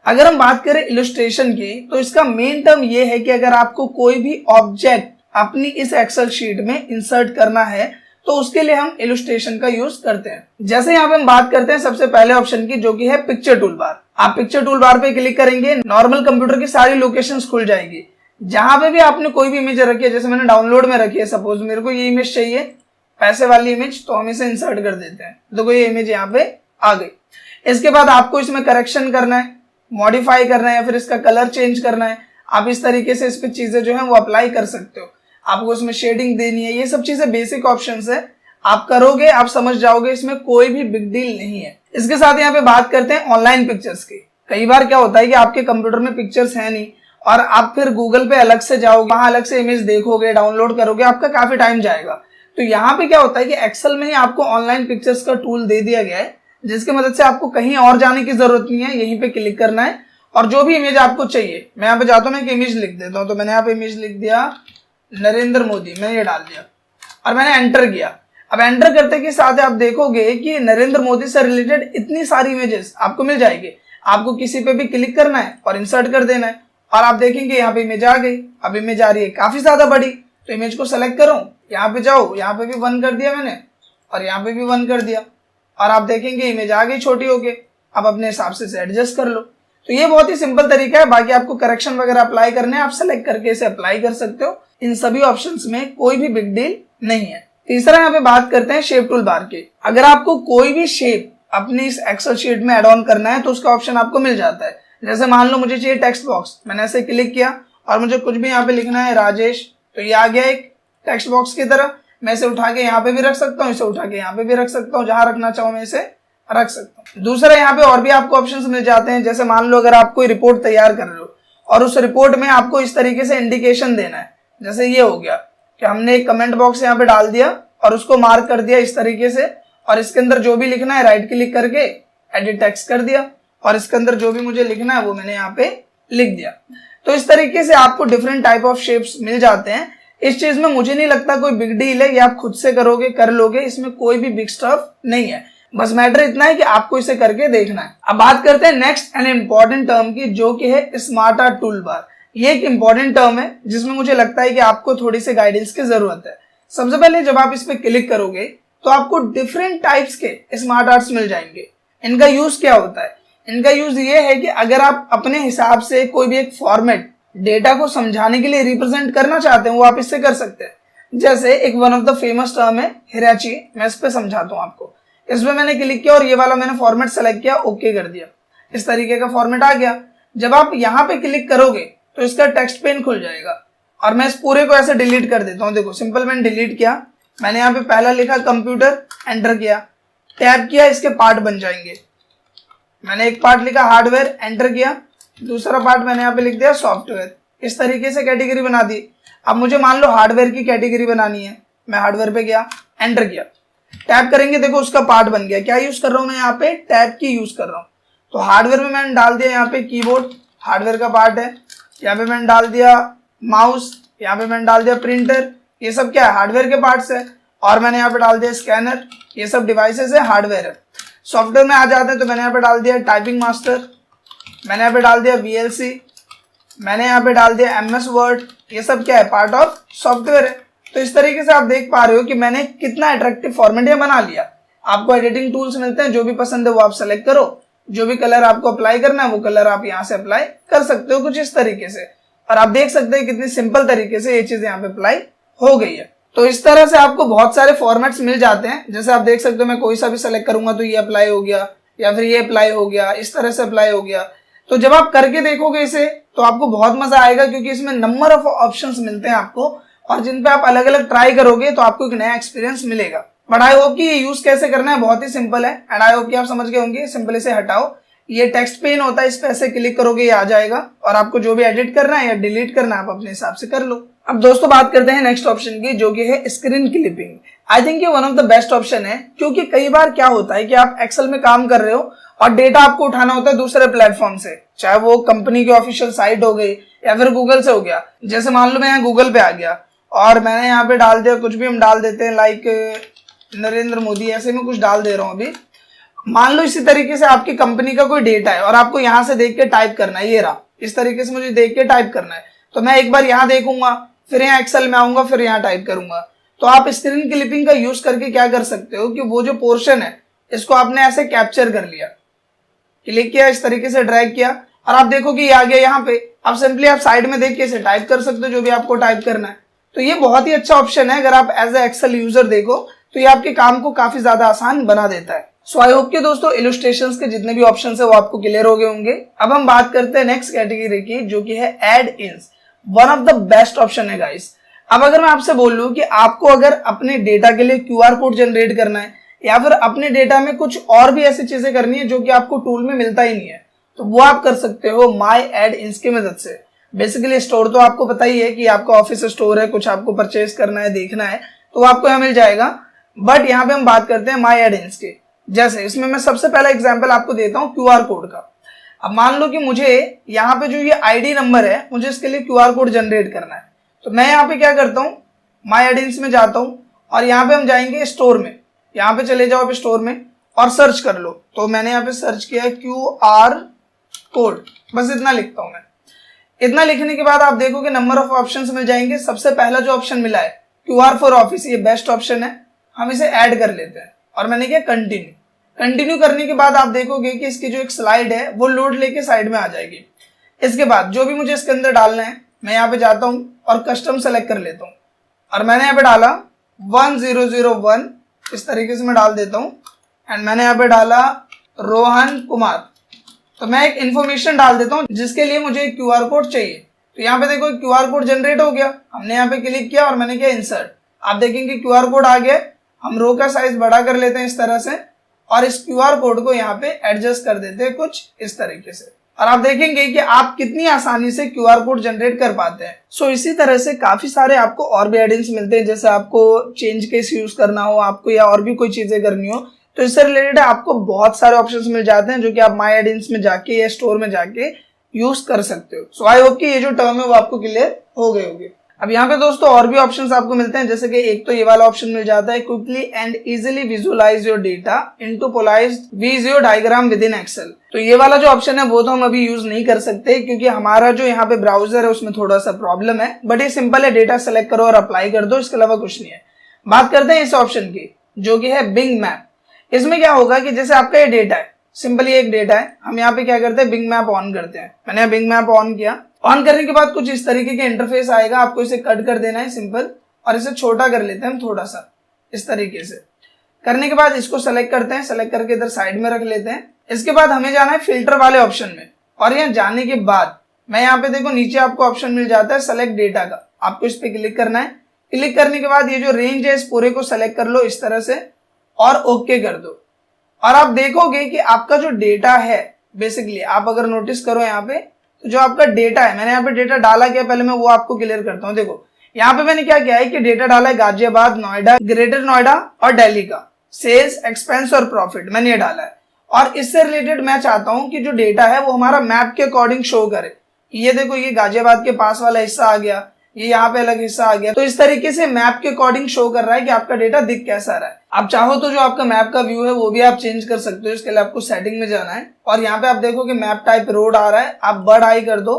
अगर हम बात करें इलस्ट्रेशन की तो इसका मेन टर्म ये है कि अगर आपको कोई भी ऑब्जेक्ट अपनी इस एक्सेल शीट में इंसर्ट करना है तो उसके लिए हम इलस्ट्रेशन का यूज करते हैं। जैसे यहाँ पे हम बात करते हैं सबसे पहले ऑप्शन की जो कि है पिक्चर टूल बार। आप पिक्चर टूल बार पे क्लिक करेंगे, नॉर्मल कंप्यूटर की सारी लोकेशंस खुल जाएगी। जहां पे भी आपने कोई भी इमेज रखी है, जैसे मैंने डाउनलोड में रखी है, सपोज मेरे को ये इमेज चाहिए पैसे वाली इमेज, तो हम इसे इंसर्ट कर देते हैं। देखो ये इमेज यहाँ पे आ गई। इसके बाद आपको इसमें करेक्शन करना है, मॉडिफाई करना है या फिर इसका कलर चेंज करना है। आप इस तरीके से इस पे चीजें जो है वो अप्लाई कर सकते हो। आपको इसमें शेडिंग देनी है, ये सब चीजें बेसिक ऑप्शंस है, आप करोगे आप समझ जाओगे, इसमें कोई भी बिग डील नहीं है। इसके साथ यहाँ पे बात करते हैं ऑनलाइन पिक्चर्स की। कई बार क्या होता है कि आपके कंप्यूटर में पिक्चर्स है नहीं और आप फिर गूगल पे अलग से जाओगे, वहां अलग से इमेज देखोगे, डाउनलोड करोगे, आपका काफी टाइम जाएगा। तो यहाँ पे क्या होता है कि एक्सेल में ही आपको ऑनलाइन पिक्चर्स का टूल दे दिया गया है, जिसकी मदद से आपको कहीं और जाने की जरूरत नहीं है, यहीं पे क्लिक करना है और जो भी इमेज आपको चाहिए, मैं यहाँ पे जाता हूँ, मैं एक इमेज लिख देता हूँ। तो मैंने यहाँ पे इमेज लिख दिया नरेंद्र मोदी, मैंने ये डाल दिया और मैंने एंटर किया। अब एंटर करते के साथ आप देखोगे कि नरेंद्र मोदी से रिलेटेड इतनी सारी इमेजेस आपको मिल जाएगी। आपको किसी पे भी क्लिक करना है और इंसर्ट कर देना है और आप देखेंगे यहाँ पे इमेज आ गई। अब इमेज आ रही है काफी ज्यादा बड़ी, तो इमेज को सेलेक्ट करो, यहाँ पे जाओ, यहाँ पे भी 1 कर दिया मैंने और यहाँ पे भी 1 कर दिया और आप देखेंगे इमेज आ गई छोटी होके। अब अपने हिसाब से एडजस्ट कर लो। तो ये बहुत ही सिंपल तरीका है। बाकी आपको करेक्शन वगैरह अप्लाई करने हैं, आप सेलेक्ट करके इसे अप्लाई कर सकते हो। इन सभी ऑप्शंस में कोई भी बिग डील नहीं है। तीसरा यहाँ पे बात करते हैं शेप टूल बार की। अगर आपको कोई भी शेप अपनी इस एक्सेल शीट में एड ऑन करना है तो उसका ऑप्शन आपको मिल जाता है। जैसे मान लो मुझे चाहिए टेक्स्ट बॉक्स, मैंने ऐसे क्लिक किया और मुझे कुछ भी यहाँ पे लिखना है राजेश, तो ये आ गया एक टेक्स्ट बॉक्स की तरह। मैं इसे उठा के यहाँ पे भी रख सकता हूँ, इसे उठा के यहाँ पे भी रख सकता हूँ, जहां रखना चाहूँ मैं इसे रख सकता हूँ। दूसरा यहाँ पे और भी आपको ऑप्शंस मिल जाते हैं। जैसे मान लो अगर आप कोई रिपोर्ट तैयार कर रहे हो और उस रिपोर्ट में आपको इस तरीके से इंडिकेशन देना है, जैसे ये हो गया कि हमने एक कमेंट बॉक्स यहाँ पे डाल दिया और उसको मार्क कर दिया इस तरीके से, और इसके अंदर जो भी लिखना है राइट क्लिक करके एडिट टेक्स्ट कर दिया और इसके अंदर जो भी मुझे लिखना है वो मैंने यहाँ पे लिख दिया। तो इस तरीके से आपको डिफरेंट टाइप ऑफ शेप्स मिल जाते हैं। इस चीज में मुझे नहीं लगता कोई बिग डील है, ये आप खुद से करोगे कर लोगे, इसमें कोई भी बिग स्टफ नहीं है। बस मैटर इतना है कि आपको इसे करके देखना है। अब बात करते हैं नेक्स्ट एंड इम्पॉर्टेंट टर्म की जो कि है स्मार्ट आर्ट टूल बार। ये एक इम्पॉर्टेंट टर्म है जिसमें मुझे लगता है कि आपको थोड़ी सी गाइडेंस की जरूरत है। सबसे पहले जब आप इस पे क्लिक करोगे तो आपको डिफरेंट टाइप्स के स्मार्ट आर्ट्स मिल जाएंगे। इनका यूज क्या होता है? इनका यूज ये है कि अगर आप अपने हिसाब से कोई भी एक फॉर्मेट डेटा को समझाने के लिए रिप्रेजेंट करना चाहते हैं वो आप इससे कर सकते हैं। जैसे एक one of the famous term है हिराची, मैं इस पे समझाता हूँ आपको। इसमें मैंने क्लिक किया और ये वाला मैंने फॉर्मेट सेलेक्ट किया, ओके कर दिया, इस तरीके का फॉर्मेट आ गया। जब आप यहाँ पे क्लिक करोगे तो इसका टेक्स्ट पेन खुल जाएगा और मैं इस पूरे को ऐसे डिलीट कर देता हूँ। देखो सिंपल मैंने डिलीट किया, मैंने यहाँ पे पहला लिखा कंप्यूटर, एंटर किया, टैब किया, इसके पार्ट बन जाएंगे। मैंने एक पार्ट लिखा हार्डवेयर, एंटर किया, दूसरा पार्ट मैंने यहाँ पे लिख दिया सॉफ्टवेयर। इस तरीके से कैटेगरी बना दी। अब मुझे मान लो हार्डवेयर की कैटेगरी बनानी है, मैं हार्डवेयर पे गया, एंटर किया, टैब करेंगे, देखो उसका पार्ट बन गया। क्या यूज कर रहा हूं मैं यहाँ पे? टैब की यूज कर रहा हूँ। तो हार्डवेयर में मैंने डाल दिया यहाँ पे कीबोर्ड, हार्डवेयर का पार्ट है। यहाँ पे मैंने डाल दिया माउस, यहाँ पे मैंने डाल दिया प्रिंटर, ये सब क्या है, हार्डवेयर के पार्ट्स है। और मैंने यहाँ पे डाल दिया स्कैनर, ये सब डिवाइसेस है, हार्डवेयर है। सॉफ्टवेयर में आ जाते हैं तो मैंने यहाँ पे डाल दिया टाइपिंग मास्टर, मैंने यहाँ पे डाल दिया VLC, मैंने यहाँ पे डाल दिया MS वर्ड, ये सब क्या है, पार्ट ऑफ सॉफ्टवेयर है। तो इस तरीके से आप देख पा रहे हो कि मैंने कितना अट्रैक्टिव फॉर्मेट ये बना लिया। आपको एडिटिंग टूल्स मिलते हैं, जो भी पसंद है वो आप सेलेक्ट करो, जो भी कलर आपको अप्लाई करना है वो कलर आप यहाँ से अप्लाई कर सकते हो कुछ इस तरीके से। और आप देख सकते हैं कितनी सिंपल तरीके से ये चीज यहाँ पे अप्लाई हो गई है। तो इस तरह से आपको बहुत सारे फॉर्मेट्स मिल जाते हैं। जैसे आप देख सकते हो मैं कोई सा भी सेलेक्ट करूंगा तो ये अप्लाई हो गया, या फिर ये अप्लाई हो गया, इस तरह से अप्लाई हो गया। तो जब आप करके देखोगे इसे तो आपको बहुत मजा आएगा, क्योंकि इसमें नंबर ऑफ ऑप्शंस मिलते हैं आपको, और जिन पे आप अलग अलग ट्राई करोगे तो आपको एक नया एक्सपीरियंस मिलेगा। बट आई होप कि ये यूज कैसे करना है बहुत ही सिंपल है, एंड आई होप कि आप समझ गए होंगे। सिंपल इसे हटाओ, ये टेक्स्ट पेन होता है, इस पे ऐसे क्लिक करोगे ये आ जाएगा, और आपको जो भी एडिट करना है या डिलीट करना है आप अपने हिसाब से कर लो। अब दोस्तों बात करते हैं नेक्स्ट ऑप्शन की, जो कि है स्क्रीन क्लिपिंग। आई थिंक ये one of the best option है, क्योंकि कई बार क्या होता है कि आप एक्सेल में काम कर रहे हो और डेटा आपको उठाना होता है दूसरे प्लेटफॉर्म से, चाहे वो कंपनी की ऑफिशियल साइट हो गई या फिर गूगल से हो गया। जैसे मान लो मैं यहाँ गूगल पे आ गया और मैंने यहाँ पे डाल दिया, कुछ भी हम डाल देते हैं, लाइक नरेंद्र मोदी, ऐसे में कुछ डाल दे रहा हूँ अभी। मान लो इसी तरीके से आपकी कंपनी का कोई डेटा है और आपको यहाँ से देख के टाइप करना है, ये रहा, इस तरीके से मुझे देख के टाइप करना है। तो मैं एक बार यहाँ देखूंगा, फिर यहाँ एक्सेल में आऊंगा, फिर यहाँ टाइप करूंगा। तो आप स्क्रीन क्लिपिंग का यूज करके क्या कर सकते हो कि वो जो पोर्शन है इसको आपने ऐसे कैप्चर कर लिया, क्लिक किया, इस तरीके से ड्रैग किया, और आप देखो कि ये आ गया यहाँ पे। अब सिंपली आप साइड में देख के इसे टाइप कर सकते हो जो भी आपको टाइप करना है। तो ये बहुत ही अच्छा ऑप्शन है, अगर आप एज ए एक्सेल यूजर देखो तो ये आपके काम को काफी ज्यादा आसान बना देता है। सो आई होप कि दोस्तों इलस्ट्रेशंस के जितने भी ऑप्शंस है वो आपको क्लियर हो गए होंगे। अब हम बात करते हैं नेक्स्ट कैटेगरी की, जो कि है add ins. One of the best option है गाइस। अब अगर मैं आपसे बोल लूं कि आपको अगर अपने डेटा के लिए QR कोड जनरेट करना है, या फिर अपने डेटा में कुछ और भी ऐसी चीजें करनी है जो कि आपको टूल में मिलता ही नहीं है, तो वो आप कर सकते हो माई एड इन्स की मदद से। बेसिकली स्टोर तो आपको पता ही है कि आपका ऑफिस स्टोर है, कुछ आपको परचेज करना है, देखना है, तो वो आपको यहाँ मिल जाएगा। बट यहाँ पे हम बात करते हैं माई एड इन्स की। जैसे इसमें मैं सबसे पहला एग्जांपल आपको देता हूँ QR कोड का। अब मान लो कि मुझे यहाँ पे जो ये ID नंबर है, मुझे इसके लिए QR कोड जनरेट करना है। तो मैं यहाँ पे क्या करता हूँ, माई एड इन्स में जाता हूँ और यहाँ पे हम जाएंगे स्टोर में। यहाँ पे चले जाओ आप स्टोर में और सर्च कर लो। तो मैंने यहाँ पे सर्च किया QR कोड, बस इतना लिखता हूँ मैं। इतना लिखने के बाद आप देखोगे नंबर ऑफ ऑप्शंस मिल जाएंगे। सबसे पहला जो ऑप्शन मिला है QR फॉर ऑफिस, ये बेस्ट ऑप्शन है, हम इसे ऐड कर लेते हैं। और मैंने किया कंटिन्यू। कंटिन्यू करने के बाद आप देखोगे कि इसकी जो एक स्लाइड है वो लोड लेके साइड में आ जाएगी। इसके बाद जो भी मुझे इसके अंदर डालना है, मैं यहाँ पे जाता हूँ और कस्टम सेलेक्ट कर लेता हूँ, और मैंने यहाँ पे डाला 1001, इस तरीके से मैं डाल देता हूँ। एंड मैंने यहाँ पे डाला रोहन कुमार। तो मैं एक इन्फॉर्मेशन डाल देता हूँ जिसके लिए मुझे एक QR कोड चाहिए। तो यहाँ पे देखो QR कोड जनरेट हो गया, हमने यहाँ पे क्लिक किया और मैंने किया इंसर्ट। आप देखेंगे QR कोड आ गया। हम रो का साइज बड़ा कर लेते हैं इस तरह से, और इस QR कोड को यहाँ पे एडजस्ट कर देते हैं कुछ इस तरीके से, और आप देखेंगे कि आप कितनी आसानी से QR कोड जनरेट कर पाते हैं। सो इसी तरह से काफी सारे आपको और भी एड-इन्स मिलते हैं। जैसे आपको चेंज केस यूज करना हो आपको, या और भी कोई चीजें करनी हो, तो इससे रिलेटेड आपको बहुत सारे ऑप्शंस मिल जाते हैं जो कि आप माई एड-इन्स में जाके या स्टोर में जाके यूज कर सकते हो। सो आई होप कि ये जो टर्म है वो आपको क्लियर हो गए होंगे। अब यहाँ पे दोस्तों और भी ऑप्शंस आपको मिलते हैं, जैसे कि एक तो ये वाला ऑप्शन मिल जाता है, quickly and easily visualize your data into polished visual diagram with in Excel. तो ये वाला जो ऑप्शन है वो तो हम अभी यूज नहीं कर सकते, क्योंकि हमारा जो यहाँ पे ब्राउजर है उसमें थोड़ा सा प्रॉब्लम है। बट ये सिंपल है, डेटा सेलेक्ट करो और अप्लाई कर दो, इसके अलावा कुछ नहीं है। बात करते हैं इस ऑप्शन की, जो कि है बिंग मैप। इसमें क्या होगा कि जैसे आपका ये डेटा है, सिंपली एक डेटा है, हम यहाँ पे क्या करते हैं, बिंग मैप ऑन करते हैं। मैंने बिंग मैप ऑन किया। ऑन करने के बाद कुछ इस तरीके के इंटरफेस आएगा, आपको इसे कट कर देना है सिंपल, और इसे छोटा कर लेते हैं हम थोड़ा सा इस तरीके से। करने के बाद इसको सेलेक्ट करते हैं, सेलेक्ट करके इधर साइड में रख लेते हैं। इसके बाद हमें जाना है फिल्टर वाले ऑप्शन में, और यहाँ जाने के बाद मैं यहाँ पे देखो नीचे आपको ऑप्शन मिल जाता है सेलेक्ट डेटा का, आपको इस पे क्लिक करना है। क्लिक करने के बाद ये जो रेंज है इस पूरे को सेलेक्ट कर लो इस तरह से और ओके कर दो, और आप देखोगे कि आपका जो डेटा है, बेसिकली आप अगर नोटिस करो यहाँ पे, तो जो आपका डेटा है, मैंने यहाँ पे डेटा डाला क्या पहले मैं वो आपको क्लियर करता हूँ। देखो यहाँ पे मैंने क्या किया है कि डेटा डाला है गाजियाबाद, नोएडा, ग्रेटर नोएडा और दिल्ली का सेल्स, एक्सपेंस और प्रॉफिट मैंने ये डाला है। और इससे रिलेटेड मैं चाहता हूं कि जो डेटा है वो हमारा मैप के अकॉर्डिंग शो करे। ये देखो, ये गाजियाबाद के पास वाला हिस्सा आ गया, ये यहाँ पे अलग हिस्सा आ गया। तो इस तरीके से मैप के अकॉर्डिंग शो कर रहा है कि आपका डेटा दिख कैसा रहा है। आप चाहो तो जो आपका मैप का व्यू है वो भी आप चेंज कर सकते हो। इसके लिए आपको सेटिंग में जाना है और यहाँ पे आप देखो कि मैप टाइप रोड आ रहा है, आप बर्ड आई कर दो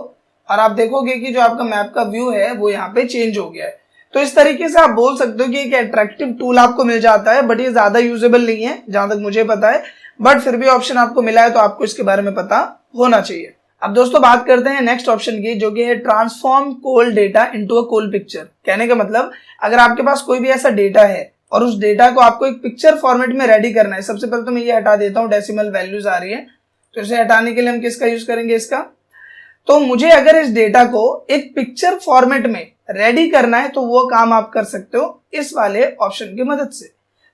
और आप देखोगे कि जो आपका मैप का व्यू है वो यहाँ पे चेंज हो गया है। तो इस तरीके से आप बोल सकते हो कि एक अट्रैक्टिव टूल आपको मिल जाता है, बट ये ज्यादा यूजेबल नहीं है जहां तक मुझे पता है, बट फिर भी ऑप्शन आपको मिला है तो आपको इसके बारे में पता होना चाहिए। अब दोस्तों बात करते हैं नेक्स्ट ऑप्शन की, जो कि है transform cold data into a cold picture. कहने का मतलब, अगर आपके पास कोई भी ऐसा डेटा है और उस डेटा को आपको एक पिक्चर फॉर्मेट में रेडी करना है। सबसे पहले तो मैं ये हटा देता हूँ, डेसिमल वैल्यूज आ रही है, तो इसे हटाने के लिए हम किसका यूज करेंगे, इसका। तो मुझे अगर इस डेटा को एक पिक्चर फॉर्मेट में रेडी करना है तो वो काम आप कर सकते हो इस वाले ऑप्शन की मदद से।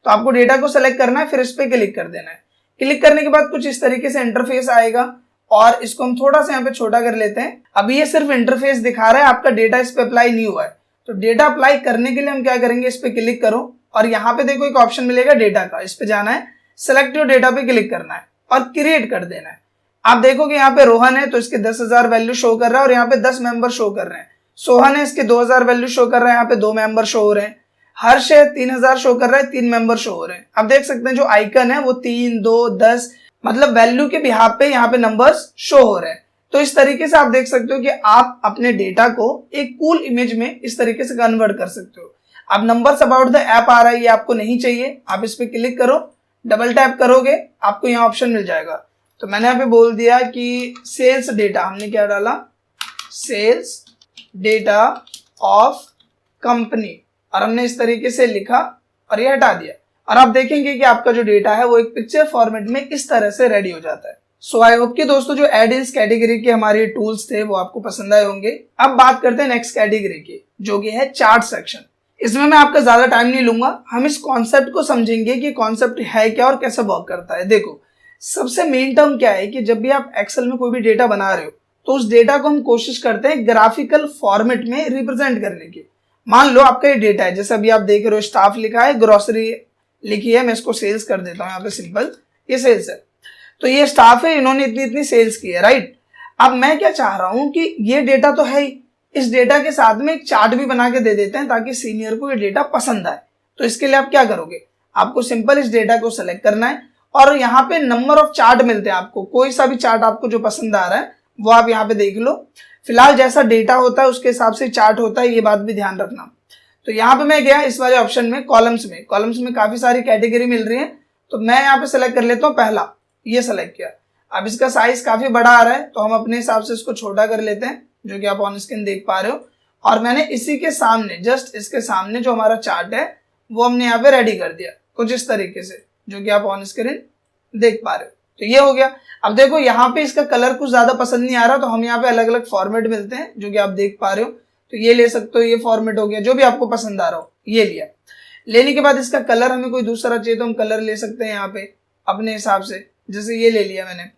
तो आपको डेटा को सेलेक्ट करना है, फिर इस पे क्लिक कर देना है। क्लिक करने के बाद कुछ इस तरीके से इंटरफेस आएगा और इसको हम थोड़ा सा यहाँ पे छोटा कर लेते हैं। अभी ये सिर्फ इंटरफेस दिखा रहा है, आपका डेटा इस पे अप्लाई नहीं हुआ है। तो डेटा अप्लाई करने के लिए हम क्या करेंगे, इस पे क्लिक करो और यहाँ पे देखो एक ऑप्शन मिलेगा डेटा का, इस पे जाना है, सेलेक्ट योर डेटा पे क्लिक करना है और क्रिएट कर देना है। आप देखोगे यहाँ पे रोहन है तो इसके 10,000 वैल्यू शो कर रहा है और यहाँ पे 10 मेंबर शो कर रहे हैं। सोहन है, इसके 2,000 वैल्यू शो कर रहा है, यहाँ पे 2 मेंबर शो हो रहे हैं। हर्ष है, 3,000 शो कर रहा है, 3 मेंबर शो हो रहे हैं। आप देख सकते हैं जो आइकन है वो 3, 2, 10 मतलब वैल्यू के बिहाफ पे यहाँ पे नंबर्स शो हो रहे हैं। तो इस तरीके से आप देख सकते हो कि आप अपने डेटा को एक कूल इमेज में इस तरीके से कन्वर्ट कर सकते हो। अब नंबर्स अबाउट द ऐप आ रहा है, ये आपको नहीं चाहिए, आप इस पे क्लिक करो, डबल टैप करोगे आपको यहाँ ऑप्शन मिल जाएगा। तो मैंने यहाँ पे बोल दिया कि सेल्स डेटा, हमने क्या डाला, सेल्स डेटा ऑफ कंपनी, और हमने इस तरीके से लिखा और ये हटा दिया। और आप देखेंगे कि आपका जो डेटा है वो एक पिक्चर फॉर्मेट में इस तरह से रेडी हो जाता है। सो आई होप कि दोस्तों जो एड इन्स कैटेगरी के हमारे टूल्स थे वो आपको पसंद आए होंगे। अब बात करते हैं नेक्स्ट कैटेगरी की, जो कि है चार्ट सेक्शन। इसमें मैं आपका ज्यादा टाइम नहीं लूंगा, हम इस कॉन्सेप्ट को समझेंगे कि कॉन्सेप्ट है क्या और कैसे वर्क करता है। देखो, सबसे मेन टर्म क्या है कि जब भी आप एक्सेल में कोई भी डेटा बना रहे हो तो उस डेटा को हम कोशिश करते हैं ग्राफिकल फॉर्मेट में रिप्रेजेंट करने की। मान लो आपका ये डेटा है, जैसे अभी आप देख रहे हो स्टाफ लिखा है, ग्रोसरी लिखी है, मैं इसको सेल्स कर देता हूँ यहाँ पे, सिंपल ये सेल्स है। तो ये स्टाफ है, इन्होंने इतनी इतनी सेल्स की है, राइट। अब मैं क्या चाह रहा हूँ कि ये डेटा तो है ही, इस डेटा के साथ में एक चार्ट भी बना के दे देते हैं ताकि सीनियर को ये डेटा पसंद आए। तो इसके लिए आप क्या करोगे, आपको सिंपल इस डेटा को सेलेक्ट करना है और यहाँ पे नंबर ऑफ चार्ट मिलते हैं आपको, कोई सा भी चार्ट आपको जो पसंद आ रहा है वो आप यहाँ पे देख लो। फिलहाल जैसा डेटा होता है उसके हिसाब से चार्ट होता है, ये बात भी ध्यान रखना। तो यहाँ पे मैं गया इस वाले ऑप्शन में, कॉलम्स में काफी सारी कैटेगरी मिल रही है। तो मैं यहाँ पे सेलेक्ट कर लेता हूँ पहला, ये सेलेक्ट किया। अब इसका साइज काफी बड़ा आ रहा है तो हम अपने हिसाब से इसको छोटा कर लेते हैं, जो कि आप ऑन स्क्रीन देख पा रहे हो। और मैंने इसी के सामने, जस्ट इसके सामने जो हमारा चार्ट है वो हमने यहाँ पे रेडी कर दिया कुछ इस तरीके से, जो कि आप ऑन स्क्रीन देख पा रहे हो। तो ये हो गया। अब देखो यहाँ पे इसका कलर कुछ ज्यादा पसंद नहीं आ रहा, तो हम यहाँ पे अलग अलग फॉर्मेट मिलते हैं जो कि आप देख पा रहे हो। तो ये ले सकते हो, ये फॉर्मेट हो गया, जो भी आपको पसंद आ रहा हो ये लिया। लेने के बाद इसका कलर हमें कोई दूसरा चाहिए तो हम कलर ले सकते हैं यहाँ पे अपने हिसाब से, जैसे ये ले लिया मैंने।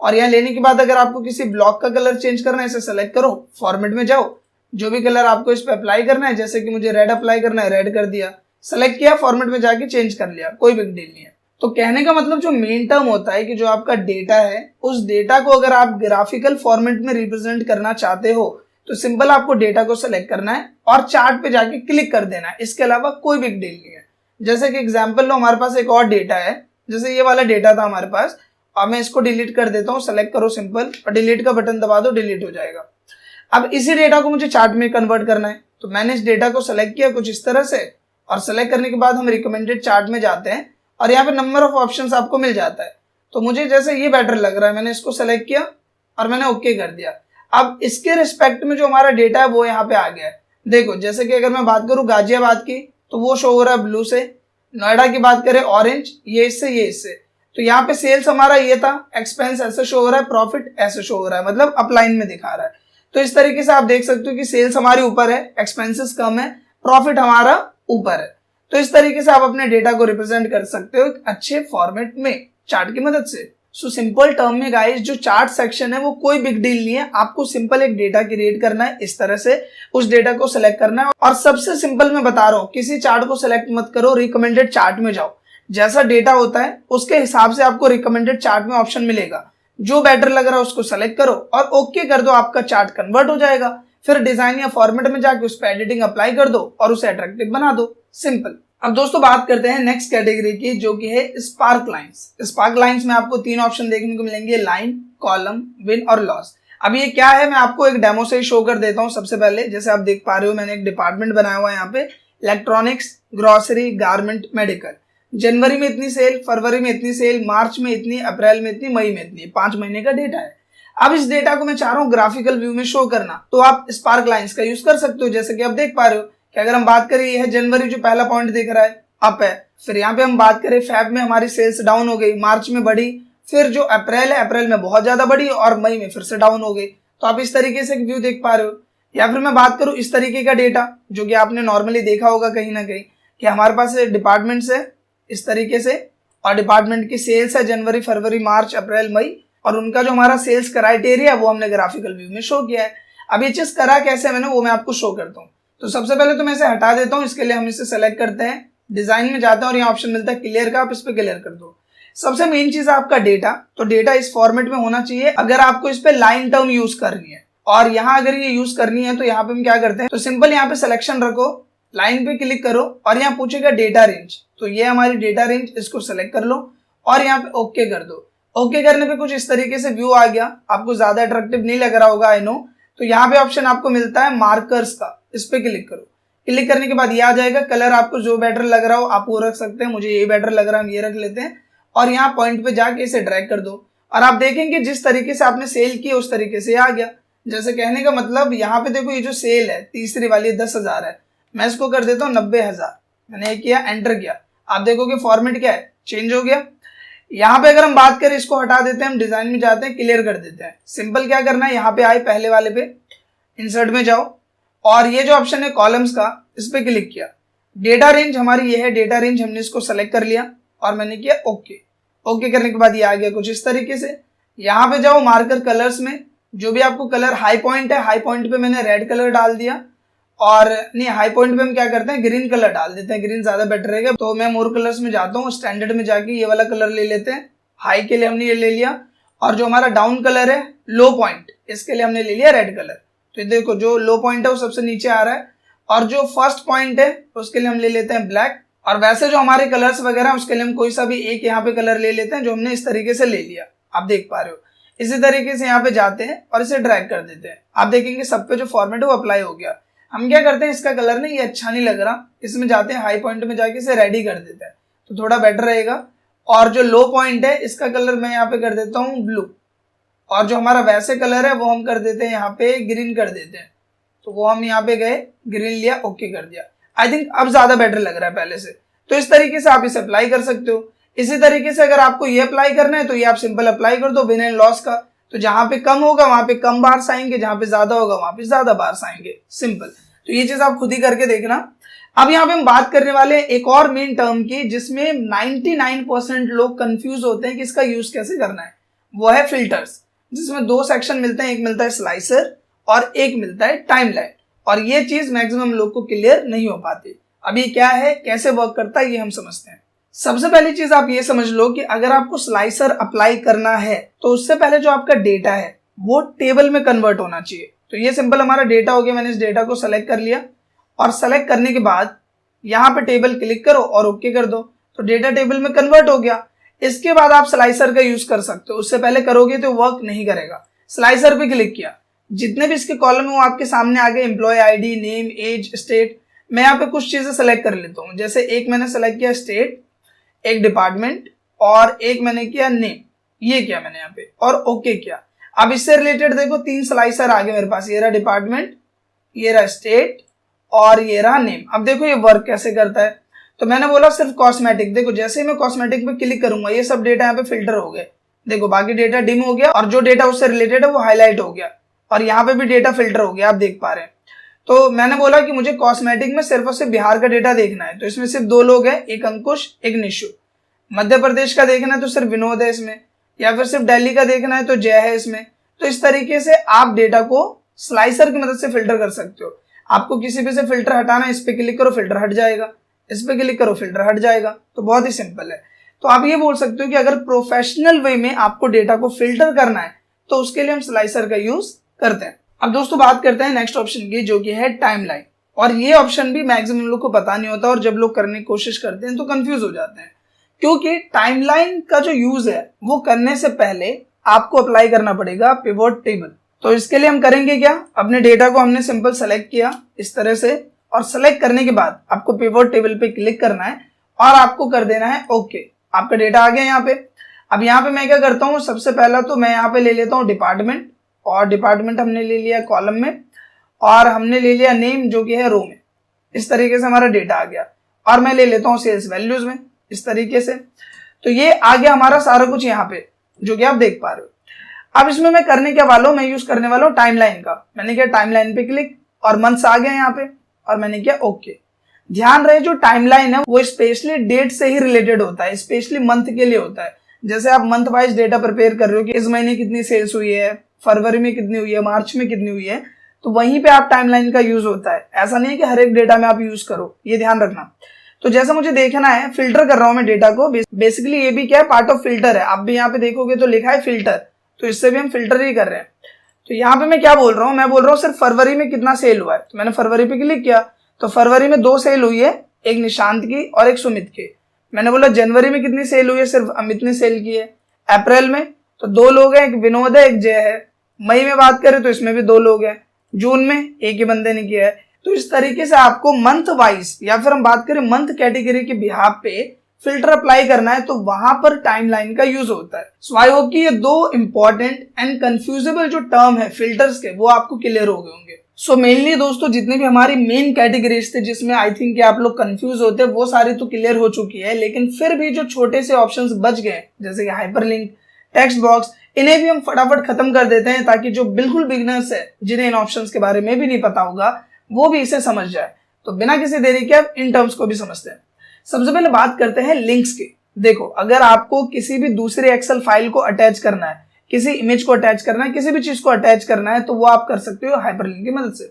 और यहाँ लेने के बाद अगर आपको किसी ब्लॉक का कलर चेंज करना है, इसे सेलेक्ट करो, फॉर्मेट में जाओ, जो भी कलर आपको इस पे अप्लाई करना है, जैसे कि मुझे रेड अप्लाई करना है, रेड कर दिया, सेलेक्ट किया, फॉर्मेट में जाके चेंज कर लिया, कोई बिग डील नहीं है। तो कहने का मतलब जो मेन टर्म होता है कि जो आपका डेटा है उस डेटा को अगर आप ग्राफिकल फॉर्मेट में रिप्रेजेंट करना चाहते हो तो सिंपल आपको डेटा को सेलेक्ट करना है और चार्ट पे जाके क्लिक कर देना है, इसके अलावा कोई बिग डील नहीं है। जैसे कि एग्जांपल लो, हमारे पास एक और डेटा है, जैसे ये वाला डेटा था हमारे पास, और मैं इसको डिलीट कर देता हूँ, सेलेक्ट करो सिंपल और डिलीट का बटन दबा दो, डिलीट हो जाएगा। अब इसी डेटा को मुझे चार्ट में कन्वर्ट करना है, तो मैंने इस डेटा को सेलेक्ट किया कुछ इस तरह से, और सेलेक्ट करने के बाद हम रिकमेंडेड चार्ट में जाते हैं और यहाँ पे नंबर ऑफ ऑप्शंस आपको मिल जाता है। तो मुझे जैसे ये बेटर लग रहा है, मैंने इसको सेलेक्ट किया और मैंने ओके कर दिया। अब इसके रिस्पेक्ट में जो हमारा डेटा है वो यहाँ पे आ गया है। देखो, जैसे कि अगर मैं बात करूँ गाजियाबाद की तो वो शो हो रहा है ब्लू से, नोएडा की बात करें ऑरेंज, ये इससे। तो यहाँ पे सेल्स हमारा ये था, एक्सपेंस ऐसे शो हो रहा है, प्रॉफिट ऐसे शो हो रहा है, मतलब अपलाइन में दिखा रहा है। तो इस तरीके से आप देख सकते हो कि सेल्स हमारी ऊपर है, एक्सपेंसेस कम है, प्रॉफिट हमारा ऊपर है। तो इस तरीके से आप अपने डेटा को रिप्रेजेंट कर सकते हो एक अच्छे फॉर्मेट में चार्ट की मदद से। सो सिंपल टर्म में गाइस, जो चार्ट सेक्शन है वो कोई बिग डील नहीं है। आपको सिंपल एक डेटा क्रिएट करना है, इस तरह से उस डेटा को सिलेक्ट करना है। और सबसे सिंपल मैं बता रहा हूँ, किसी चार्ट को सिलेक्ट मत करो, रिकमेंडेड चार्ट में जाओ। जैसा डेटा होता है उसके हिसाब से आपको रिकमेंडेड चार्ट में ऑप्शन मिलेगा। जो बेटर लग रहा है उसको सेलेक्ट करो और ओके कर दो, आपका चार्ट कन्वर्ट हो जाएगा। फिर डिजाइन या फॉर्मेट में जाके उस पर एडिटिंग अप्लाई कर दो और उसे अट्रैक्टिव बना दो। सिंपल। अब दोस्तों बात करते हैं नेक्स्ट कैटेगरी की, जो कि है स्पार्क लाइंस। स्पार्क लाइंस में आपको 3 ऑप्शन देखने को मिलेंगे, लाइन, कॉलम, विन और लॉस। अब ये क्या है मैं आपको एक डेमो से ही शो कर देता हूँ। सबसे पहले जैसे आप देख पा रहे हो मैंने एक डिपार्टमेंट बनाया हुआ है यहाँ पे, इलेक्ट्रॉनिक्स, ग्रोसरी, गारमेंट, मेडिकल। जनवरी में इतनी सेल, फरवरी में इतनी सेल, मार्च में इतनी, अप्रैल में इतनी, मई में इतनी, 5 महीने का डेटा है। अब इस डेटा को मैं चाह रहा हूँ ग्राफिकल व्यू में शो करना, तो आप स्पार्क लाइंस का यूज कर सकते हो। जैसे कि आप देख पा रहे हो कि अगर हम बात करें, ये है जनवरी, जो पहला पॉइंट दिख रहा है अप है। फिर यहाँ पे हम बात करें फेब में हमारी सेल्स डाउन हो गई, मार्च में बढ़ी, फिर जो अप्रैल है अप्रैल में बहुत ज्यादा बढ़ी और मई में फिर से डाउन हो गई। तो आप इस तरीके से एक व्यू देख पा रहे हो। या फिर मैं बात करूं इस तरीके का डेटा, जो कि आपने नॉर्मली देखा होगा कहीं ना कहीं, कि हमारे पास डिपार्टमेंट्स है इस तरीके से, और डिपार्टमेंट की सेल्स है जनवरी, फरवरी, मार्च, अप्रैल, मई, और उनका जो हमारा सेल्स क्राइटेरिया वो हमने ग्राफिकल व्यू में शो किया है। अब ये चीज करा कैसे मैंने, वो मैं आपको शो करता हूँ। तो सबसे पहले तो मैं इसे हटा देता हूँ। इसके लिए हम इसे सेलेक्ट करते हैं, डिजाइन में जाते हैं और यहाँ ऑप्शन मिलता है क्लियर का, आप इस पे क्लियर कर दो। सबसे मेन चीज है आपका डेटा। तो डेटा इस फॉर्मेट में होना चाहिए अगर आपको इस पे लाइन टर्म यूज करनी है। और यहाँ अगर ये यूज करनी है तो यहाँ पे हम क्या करते हैं, तो सिंपल यहाँ पे सिलेक्शन रखो, लाइन पे क्लिक करो और यहाँ पूछेगा डेटा रेंज। तो ये हमारी डेटा रेंज, इसको सेलेक्ट कर लो और यहाँ पे ओके कर दो। ओके करने पे कुछ इस तरीके से व्यू आ गया। आपको ज्यादा अट्रैक्टिव नहीं लग रहा होगा, आई नो। तो यहाँ पे ऑप्शन आपको मिलता है मार्कर्स का, इस पे क्लिक करो। क्लिक करने के बाद ये आ जाएगा, कलर आपको जो बेटर लग रहा हो आप वो रख सकते हैं। मुझे ये बेटर लग रहा है, हम ये रख लेते हैं। और यहाँ पॉइंट पे जाके इसे ड्रैग कर दो और आप देखेंगे जिस तरीके से आपने सेल की उस तरीके से आ गया। जैसे कहने का मतलब यहाँ पे देखो, ये जो सेल है तीसरी वाली 10,000 है, मैं इसको कर देता हूँ 90,000। मैंने किया, एंटर किया, आप देखोगे फॉर्मेट क्या है, चेंज हो गया। यहाँ पे अगर हम बात करें, इसको हटा देते हैं, हम डिजाइन में जाते हैं, क्लियर कर देते हैं। सिंपल क्या करना है, यहाँ पे आए पहले वाले पे, इंसर्ट में जाओ और ये जो ऑप्शन है कॉलम्स का, इस पे क्लिक किया। डेटा रेंज हमारी ये है, डेटा रेंज हमने इसको सेलेक्ट कर लिया और मैंने किया ओके। ओके करने के बाद ये आ गया कुछ इस तरीके से। यहाँ पे जाओ मार्कर कलर्स में, जो भी आपको कलर हाई पॉइंट है, हाई पॉइंट पे मैंने रेड कलर डाल दिया। और नहीं, हाई पॉइंट पे हम क्या करते हैं, ग्रीन कलर डाल देते हैं, ग्रीन ज्यादा बेटर रहेगा। तो मैं मोर कलर्स में जाता हूँ, स्टैंडर्ड में जाके ये वाला कलर ले लेते हैं। हाई के लिए हमने ये ले लिया और जो हमारा डाउन कलर है लो पॉइंट, इसके लिए हमने ले लिया रेड कलर। तो देखो जो लो पॉइंट है वो सबसे नीचे आ रहा है और जो फर्स्ट पॉइंट है उसके लिए हम ले लेते हैं ब्लैक। और वैसे जो हमारे कलर्स वगैरह उसके लिए हम कोई सा भी एक यहाँ पे कलर ले लेते हैं, जो हमने इस तरीके से ले लिया, आप देख पा रहे हो। इसी तरीके से यहाँ पे जाते हैं और इसे ड्रैग कर देते हैं। आप देखेंगे सब पे जो फॉर्मेट है वो अप्लाई हो गया। हम क्या करते हैं, इसका कलर नहीं, ये अच्छा नहीं लग रहा, इसमें जाते हैं हाई पॉइंट में जाके इसे रेडी कर देते हैं, तो थोड़ा बेटर रहेगा। और जो लो पॉइंट है इसका कलर मैं यहाँ पे कर देता हूँ ब्लू, और जो हमारा वैसे कलर है वो हम कर देते हैं यहाँ पे ग्रीन कर देते हैं। तो वो हम यहाँ पे गए, ग्रीन लिया, ओके कर दिया। आई थिंक अब ज्यादा बेटर लग रहा है पहले से। तो इस तरीके से आप इसे अप्लाई कर सकते हो। इसी तरीके से अगर आपको ये अप्लाई करना है तो ये आप सिंपल अप्लाई कर दो विन एंड लॉस का। तो जहां पे कम होगा वहां पे कम बार्स आएंगे, जहां पे ज्यादा होगा वहां पे ज्यादा बार्स आएंगे, सिंपल। तो ये चीज आप खुद ही करके देखना। अब यहाँ पे हम बात करने वाले हैं एक और मेन टर्म की, जिसमें 99% लोग कंफ्यूज होते हैं कि इसका यूज कैसे करना है। वो है फिल्टर्स, जिसमें 2 सेक्शन मिलते हैं, एक मिलता है स्लाइसर और एक मिलता है टाइमलाइन। और ये चीज मैक्सिमम लोग को क्लियर नहीं हो पाती। अब ये क्या है, कैसे वर्क करता है, ये हम समझते हैं। सबसे पहली चीज आप ये समझ लो कि अगर आपको स्लाइसर अप्लाई करना है तो उससे पहले जो आपका डेटा है वो टेबल में कन्वर्ट होना चाहिए। तो ये सिंपल हमारा डेटा हो गया, मैंने इस डेटा को सेलेक्ट कर लिया और सेलेक्ट करने के बाद यहाँ पे टेबल क्लिक करो और ओके कर दो। तो डेटा टेबल में कन्वर्ट हो गया। इसके बाद आप स्लाइसर का यूज कर सकते हो, उससे पहले करोगे तो वर्क नहीं करेगा। स्लाइसर पे क्लिक किया, जितने भी इसके कॉलम है वो आपके सामने आ गए, employee ID, name, age, state. मैं यहाँ पे कुछ चीजें सेलेक्ट कर लेता हूँ, जैसे एक मैंने सेलेक्ट किया स्टेट, एक डिपार्टमेंट और एक मैंने किया नेम, ये किया मैंने यहाँ पे और ओके किया। अब इससे रिलेटेड देखो 3 स्लाइसर आ गए मेरे पास, ये रहा डिपार्टमेंट, ये रहा स्टेट और ये रहा नेम। अब देखो ये वर्क कैसे करता है। तो मैंने बोला सिर्फ कॉस्मेटिक, देखो जैसे ही मैं कॉस्मेटिक पे क्लिक करूंगा ये सब डेटा यहाँ पे फिल्टर हो गए। देखो बाकी डेटा डिम हो गया और जो डेटा उससे रिलेटेड है वो हाईलाइट हो गया और यहाँ पे भी डेटा फिल्टर हो गया, आप देख पा रहे हैं। तो मैंने बोला कि मुझे कॉस्मेटिक में सिर्फ और सिर्फ बिहार का डेटा देखना है, तो इसमें सिर्फ 2 लोग हैं, एक अंकुश एक निशु। मध्य प्रदेश का देखना है तो सिर्फ विनोद है इसमें, या फिर सिर्फ दिल्ली का देखना है तो जय है इसमें। तो इस तरीके से आप डेटा को स्लाइसर की मदद से फिल्टर कर सकते हो। आपको किसी भी से फिल्टर हटाना है, इस पे क्लिक करो, फिल्टर हट जाएगा। इस पे क्लिक करो, फिल्टर हट जाएगा। तो बहुत ही सिंपल है। तो आप ये बोल सकते हो कि अगर प्रोफेशनल वे में आपको डेटा को फिल्टर करना है तो उसके लिए हम स्लाइसर का यूज करते हैं। अब दोस्तों बात करते हैं नेक्स्ट ऑप्शन की, जो कि है टाइमलाइन। और ये ऑप्शन भी मैक्सिमम लोग को पता नहीं होता, और जब लोग करने की कोशिश करते हैं तो कंफ्यूज हो जाते हैं, क्योंकि टाइमलाइन का जो यूज है वो करने से पहले आपको अप्लाई करना पड़ेगा पिवोट टेबल। तो इसके लिए हम करेंगे क्या, अपने डेटा को हमने सिंपल सेलेक्ट किया इस तरह से, और सेलेक्ट करने के बाद आपको पिवोट टेबल पे क्लिक करना है और आपको कर देना है ओके। आपका डेटा आ गया यहाँ पे। अब यहाँ पे मैं क्या करता हूँ, सबसे पहला तो मैं यहाँ पे ले लेता हूँ डिपार्टमेंट, और डिपार्टमेंट हमने ले लिया कॉलम में, और हमने ले लिया नेम जो कि है रो में। इस तरीके से हमारा डेटा आ गया। और मैं ले लेता हूँ सेल्स वैल्यूज में इस तरीके से। तो ये आ गया हमारा सारा कुछ यहाँ पे, जो कि आप देख पा रहे हो। अब इसमें मैं करने क्या वाला हूँ, मैं यूज करने वाला हूँ टाइमलाइन का। मैंने किया टाइमलाइन पे क्लिक, और मंथ्स आ गया यहाँ पे, और मैंने किया ओके। ध्यान रहे जो टाइमलाइन है वो स्पेशली डेट से ही रिलेटेड होता है, स्पेशली मंथ के लिए होता है। जैसे आप मंथ वाइज डेटा प्रिपेयर कर रहे हो कि इस महीने कितनी सेल्स हुई है, फरवरी में कितनी हुई है, मार्च में कितनी हुई है, तो वहीं पे आप टाइमलाइन का यूज होता है। ऐसा नहीं है कि हर एक डेटा में आप यूज करो, ये ध्यान रखना। तो जैसा मुझे देखना है, फिल्टर कर रहा हूं मैं डेटा को। बेसिकली ये भी क्या है, पार्ट ऑफ फिल्टर है। आप भी यहाँ पे देखोगे तो लिखा है फिल्टर, तो इससे भी हम फिल्टर ही कर रहे हैं। तो यहाँ पे मैं क्या बोल रहा हूँ, मैं बोल रहा हूँ सिर्फ फरवरी में कितना सेल हुआ है। तो मैंने फरवरी पे क्लिक किया, तो फरवरी में 2 सेल हुई है, एक निशांत की और एक सुमित की। मैंने बोला जनवरी में कितनी सेल हुई है, सिर्फ अमित ने सेल की है। अप्रैल में तो 2 लोग हैं, एक विनोद है, एक जय है। मई में बात करें तो इसमें भी 2 लोग हैं। जून में एक ही बंदे ने किया है। तो इस तरीके से आपको मंथ वाइज, या फिर हम बात करें मंथ कैटेगरी के बिहाफ पे फिल्टर अप्लाई करना है, तो वहां पर टाइमलाइन का यूज होता है। सो आई होप कि ये 2 इंपॉर्टेंट एंड कंफ्यूजेबल जो टर्म है फिल्टर्स के, वो आपको क्लियर हो गए होंगे। सो मेनली दोस्तों जितने भी हमारी मेन कैटेगरीज थे जिसमें आई थिंक कि आप लोग कंफ्यूज होते, वो सारी तो क्लियर हो चुकी है। लेकिन फिर भी जो छोटे से ऑप्शंस बच गए, जैसे कि हाइपरलिंक, टेक्स्ट बॉक्स, इन्हें भी हम फटाफट खत्म कर देते हैं, ताकि जो बिल्कुल बिगिनर्स है, जिन्हें इन ऑप्शंस के बारे में भी नहीं पता होगा, वो भी इसे समझ जाए। तो बिना किसी देरी के आप इन टर्म्स को भी समझते हैं। सबसे पहले बात करते हैं लिंक्स की। देखो, अगर आपको किसी भी दूसरे एक्सेल फाइल को अटैच करना है, किसी इमेज को अटैच करना है, किसी भी चीज को अटैच करना है, तो वो आप कर सकते हो हाइपरलिंक की मदद से।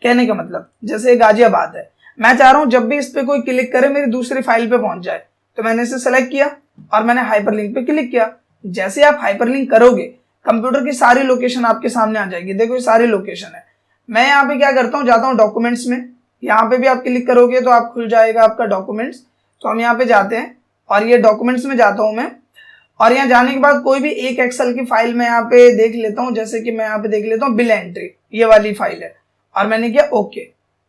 कहने का मतलब, जैसे गाजियाबाद है, मैं चाह रहा हूं जब भी इस पे कोई क्लिक करे मेरी दूसरी फाइल पे पहुंच जाए, तो मैंने इसे सेलेक्ट किया और मैंने हाइपरलिंक पे क्लिक किया। जैसे आप हाइपरलिंक करोगे, कंप्यूटर की सारी लोकेशन आपके सामने आ जाएगी। देखो ये सारी लोकेशन है। मैं यहाँ पे क्या करता हूँ, जाता हूँ डॉक्यूमेंट्स में। यहाँ पे भी आप क्लिक करोगे तो आप खुल जाएगा आपका डॉक्यूमेंट्स। तो हम यहाँ पे जाते हैं और ये डॉक्यूमेंट्स में जाता हूँ मैं, और यहाँ जाने के बाद कोई भी एक एक्सेल की फाइल मैं यहाँ पे देख लेता हूँ। जैसे कि मैं यहाँ पे देख लेता हूँ बिल एंट्री, ये वाली फाइल है, और मैंने किया ओके,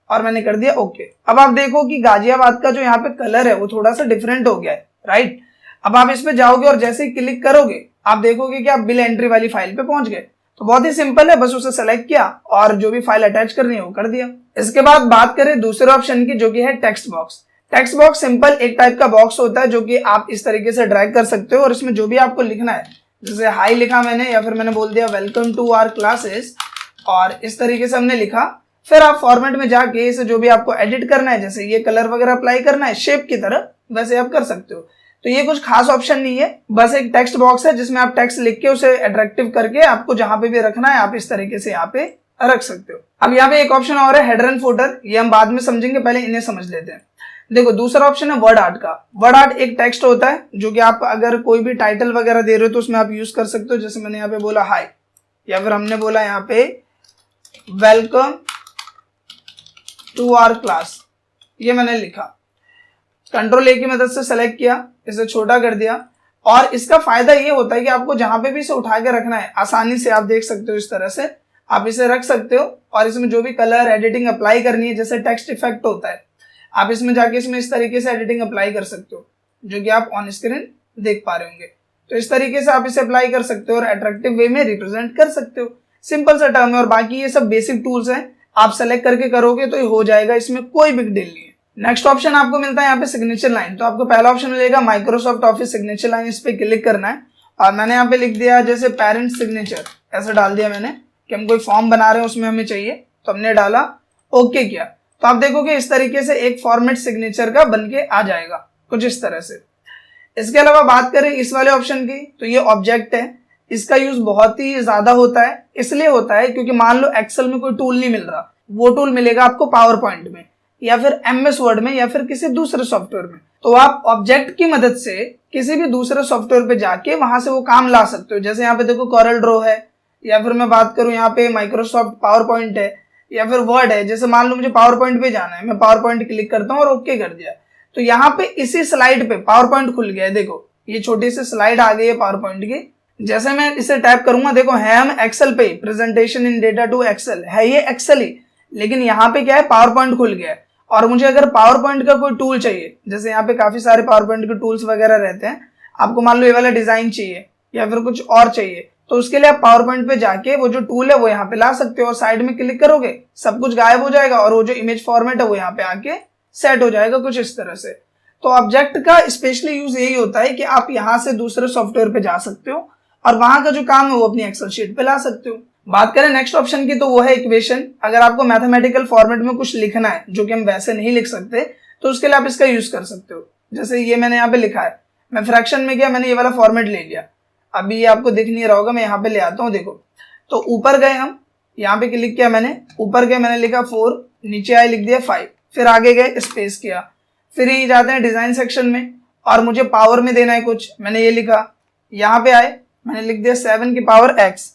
और मैंने कर दिया ओके। अब आप देखो कि गाजियाबाद का जो यहाँ पे कलर है वो थोड़ा सा डिफरेंट हो गया है, राइट। अब आप इस पे जाओगे और जैसे ही क्लिक करोगे आप देखोगे कि आप बिल एंट्री वाली फाइल पे पहुंच गए। तो बहुत ही सिंपल है, बस उसे सेलेक्ट किया और जो भी फाइल अटैच करनी है वो कर दिया। इसके बाद बात करें दूसरे ऑप्शन की, जो कि है text box. Text box simple एक टाइप का बॉक्स होता है, जो कि आप इस तरीके से ड्रैग कर सकते हो, और इसमें जो भी आपको लिखना है, जैसे हाई लिखा मैंने, या फिर मैंने बोल दिया वेलकम टू आवर क्लासेस, और इस तरीके से हमने लिखा। फिर आप फॉर्मेट में जाके इसे जो भी आपको एडिट करना है, जैसे ये कलर वगैरह अप्लाई करना है शेप की तरह, वैसे आप कर सकते हो। तो ये कुछ खास ऑप्शन नहीं है, बस एक टेक्स्ट बॉक्स है जिसमें आप टेक्स्ट लिख के उसे अट्रैक्टिव करके आपको जहां पे भी रखना है आप इस तरीके से यहाँ पे रख सकते हो। अब यहाँ पे एक ऑप्शन और है हेडर एंड फुटर, ये हम बाद में समझेंगे, पहले इन्हें समझ लेते हैं। देखो दूसरा ऑप्शन है वर्ड आर्ट का। वर्ड आर्ट एक टेक्स्ट होता है जो कि आप अगर कोई भी टाइटल वगैरह दे रहे हो तो उसमें आप यूज कर सकते हो। जैसे मैंने यहाँ पे बोला हाई, या फिर हमने बोला यहाँ पे वेलकम टू आवर क्लास, ये मैंने लिखा। कंट्रोल ए की मदद से सेलेक्ट किया, इसे छोटा कर दिया, और इसका फायदा ये होता है कि आपको जहां पे भी इसे उठा के रखना है आसानी से आप देख सकते हो। इस तरह से आप इसे रख सकते हो, और इसमें जो भी कलर एडिटिंग अप्लाई करनी है, जैसे टेक्स्ट इफेक्ट होता है, आप इसमें जाके इसमें इस तरीके से एडिटिंग अप्लाई कर सकते हो, जो कि आप ऑन स्क्रीन देख पा रहे होंगे। तो इस तरीके से आप इसे अप्लाई कर सकते हो और अट्रैक्टिव वे में रिप्रेजेंट कर सकते हो। सिंपल सा टर्म है, और बाकी ये सब बेसिक टूल्स हैं, आप सेलेक्ट करके करोगे तो ये हो जाएगा, इसमें कोई बिग डील नहीं है। नेक्स्ट ऑप्शन आपको मिलता है यहाँ पे सिग्नेचर लाइन। तो आपको पहला ऑप्शन मिलेगा माइक्रोसॉफ्ट ऑफिस सिग्नेचर लाइन, इस पे क्लिक करना है, और मैंने यहाँ पे लिख दिया जैसे पेरेंट सिग्नेचर, ऐसा डाल दिया मैंने कि हम कोई फॉर्म बना रहे हैं उसमें हमें चाहिए, तो हमने डाला ओके किया। तो आप देखोगे इस तरीके से एक फॉर्मेट सिग्नेचर का बन के आ जाएगा कुछ इस तरह से। इसके अलावा बात करें इस वाले ऑप्शन की, तो ये ऑब्जेक्ट है, इसका यूज बहुत ही ज्यादा होता है। इसलिए होता है क्योंकि मान लो एक्सेल में कोई टूल नहीं मिल रहा, वो टूल मिलेगा आपको पावर पॉइंट में। या फिर MS वर्ड में या फिर किसी दूसरे सॉफ्टवेयर में, तो आप ऑब्जेक्ट की मदद से किसी भी दूसरे सॉफ्टवेयर पे जाके वहां से वो काम ला सकते हो। जैसे यहाँ पे देखो कॉरल ड्रॉ है, या फिर मैं बात करूं यहाँ पे माइक्रोसॉफ्ट पावर पॉइंट है, या फिर वर्ड है। जैसे मान लो मुझे पावर पॉइंट पे जाना है, मैं पावर पॉइंट क्लिक करता हूँ और ओके कर दिया, तो यहाँ पे इसी स्लाइड पे पावर पॉइंट खुल गया है। देखो ये छोटी सी स्लाइड आ गई है पावर पॉइंट की। जैसे मैं इसे टाइप करूंगा, देखो है हम एक्सेल पे, presentation in data to Excel है, ये एक्सेल ही, लेकिन यहाँ पे क्या है, पावर पॉइंट खुल गया है। और मुझे अगर पावर पॉइंट का कोई टूल चाहिए, जैसे यहाँ पे काफी सारे पावर पॉइंट के टूल्स वगैरह रहते हैं, आपको मान लो ये वाला डिजाइन चाहिए या फिर कुछ और चाहिए, तो उसके लिए आप पावर पॉइंट पे जाके वो जो टूल है वो यहाँ पे ला सकते हो, और साइड में क्लिक करोगे सब कुछ गायब हो जाएगा और वो जो इमेज फॉर्मेट है वो यहाँ पे आके सेट हो जाएगा कुछ इस तरह से। तो ऑब्जेक्ट का स्पेशली यूज यही होता है कि आप यहाँ से दूसरे सॉफ्टवेयर पे जा सकते हो और वहां का जो काम है वो अपनी एक्सेल शीट पे ला सकते हो। बात करें नेक्स्ट ऑप्शन की, तो वो है इक्वेशन। अगर आपको मैथमेटिकल फॉर्मेट में कुछ लिखना है जो कि हम वैसे नहीं लिख सकते, तो उसके लिए आप इसका यूज कर सकते हो। जैसे ये मैंने यहाँ पे लिखा है, मैं फ्रैक्शन में क्या, मैंने ये वाला फॉर्मेट ले लिया। अभी ये आपको दिख नहीं रहा होगा, मैं यहाँ पे ले आता हूँ। देखो तो ऊपर गए हम, यहाँ पे क्लिक किया मैंने, ऊपर गए मैंने लिखा 4, नीचे आए लिख दिया 5, फिर आगे गए स्पेस किया, फिर यहीं जाते हैं डिजाइन सेक्शन में और मुझे पावर में देना है कुछ, मैंने ये लिखा। यहाँ पे आए मैंने लिख दिया 7 की पावर x।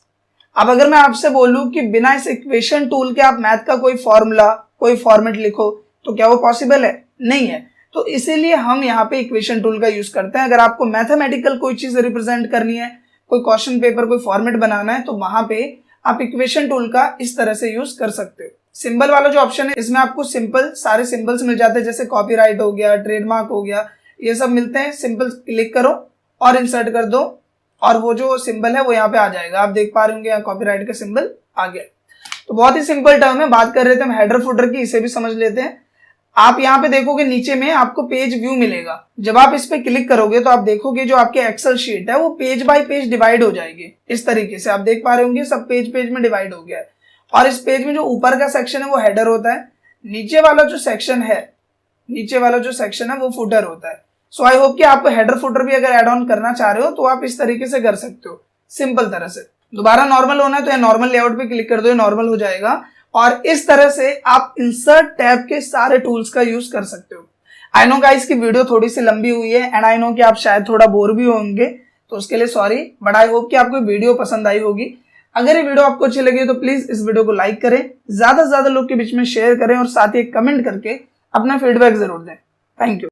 अब अगर मैं आपसे बोलूं कि बिना इस इक्वेशन टूल के आप मैथ का कोई फॉर्मूला, कोई फॉर्मेट लिखो, तो क्या वो पॉसिबल है? नहीं है। तो इसीलिए हम यहाँ पे इक्वेशन टूल का यूज करते हैं। अगर आपको मैथमेटिकल कोई चीज रिप्रेजेंट करनी है, कोई क्वेश्चन पेपर, कोई फॉर्मेट बनाना है, तो वहां पे आप इक्वेशन टूल का इस तरह से यूज कर सकते हो। सिंबल वाला जो ऑप्शन है, इसमें आपको सिंपल सारे सिंबल्स मिल जाते हैं, जैसे कॉपीराइट हो गया, ट्रेडमार्क हो गया, ये सब मिलते हैं। सिंपल क्लिक करो और इंसर्ट कर दो और वो जो सिंबल है वो यहाँ पे आ जाएगा। आप देख पा रहे होंगे यहाँ कॉपीराइट का सिंबल आ गया। तो बहुत ही सिंपल टर्म है। बात कर रहे थे हम हेडर फुटर की, इसे भी समझ लेते हैं। आप यहाँ पे देखोगे नीचे में आपको पेज व्यू मिलेगा। जब आप इस पे क्लिक करोगे तो आप देखोगे जो आपके एक्सेल शीट है वो पेज बाय पेज डिवाइड हो जाएगी। इस तरीके से आप देख पा रहे होंगे सब पेज पेज में डिवाइड हो गया है। और इस पेज में जो ऊपर का सेक्शन है वो हेडर होता है, नीचे वाला जो सेक्शन है वो फुटर होता है। सो आई होप कि आप हेडर फुटर भी अगर एड ऑन करना चाह रहे हो तो आप इस तरीके से कर सकते हो, सिंपल तरह से। दोबारा नॉर्मल होना है तो नॉर्मल लेआउट पे क्लिक कर दो, नॉर्मल हो जाएगा। और इस तरह से आप इंसर्ट टैब के सारे टूल्स का यूज कर सकते हो। आई नो गाइस की वीडियो थोड़ी सी लंबी हुई है एंड आई नो कि आप शायद थोड़ा बोर भी होंगे, तो उसके लिए सॉरी, बट आई होप कि आपको वीडियो पसंद आई होगी। अगर ये वीडियो आपको अच्छी लगी तो प्लीज इस वीडियो को लाइक करें, ज्यादा से ज्यादा लोग के बीच में शेयर करें और साथ ही एक कमेंट करके अपना फीडबैक जरूर दें। Thank you.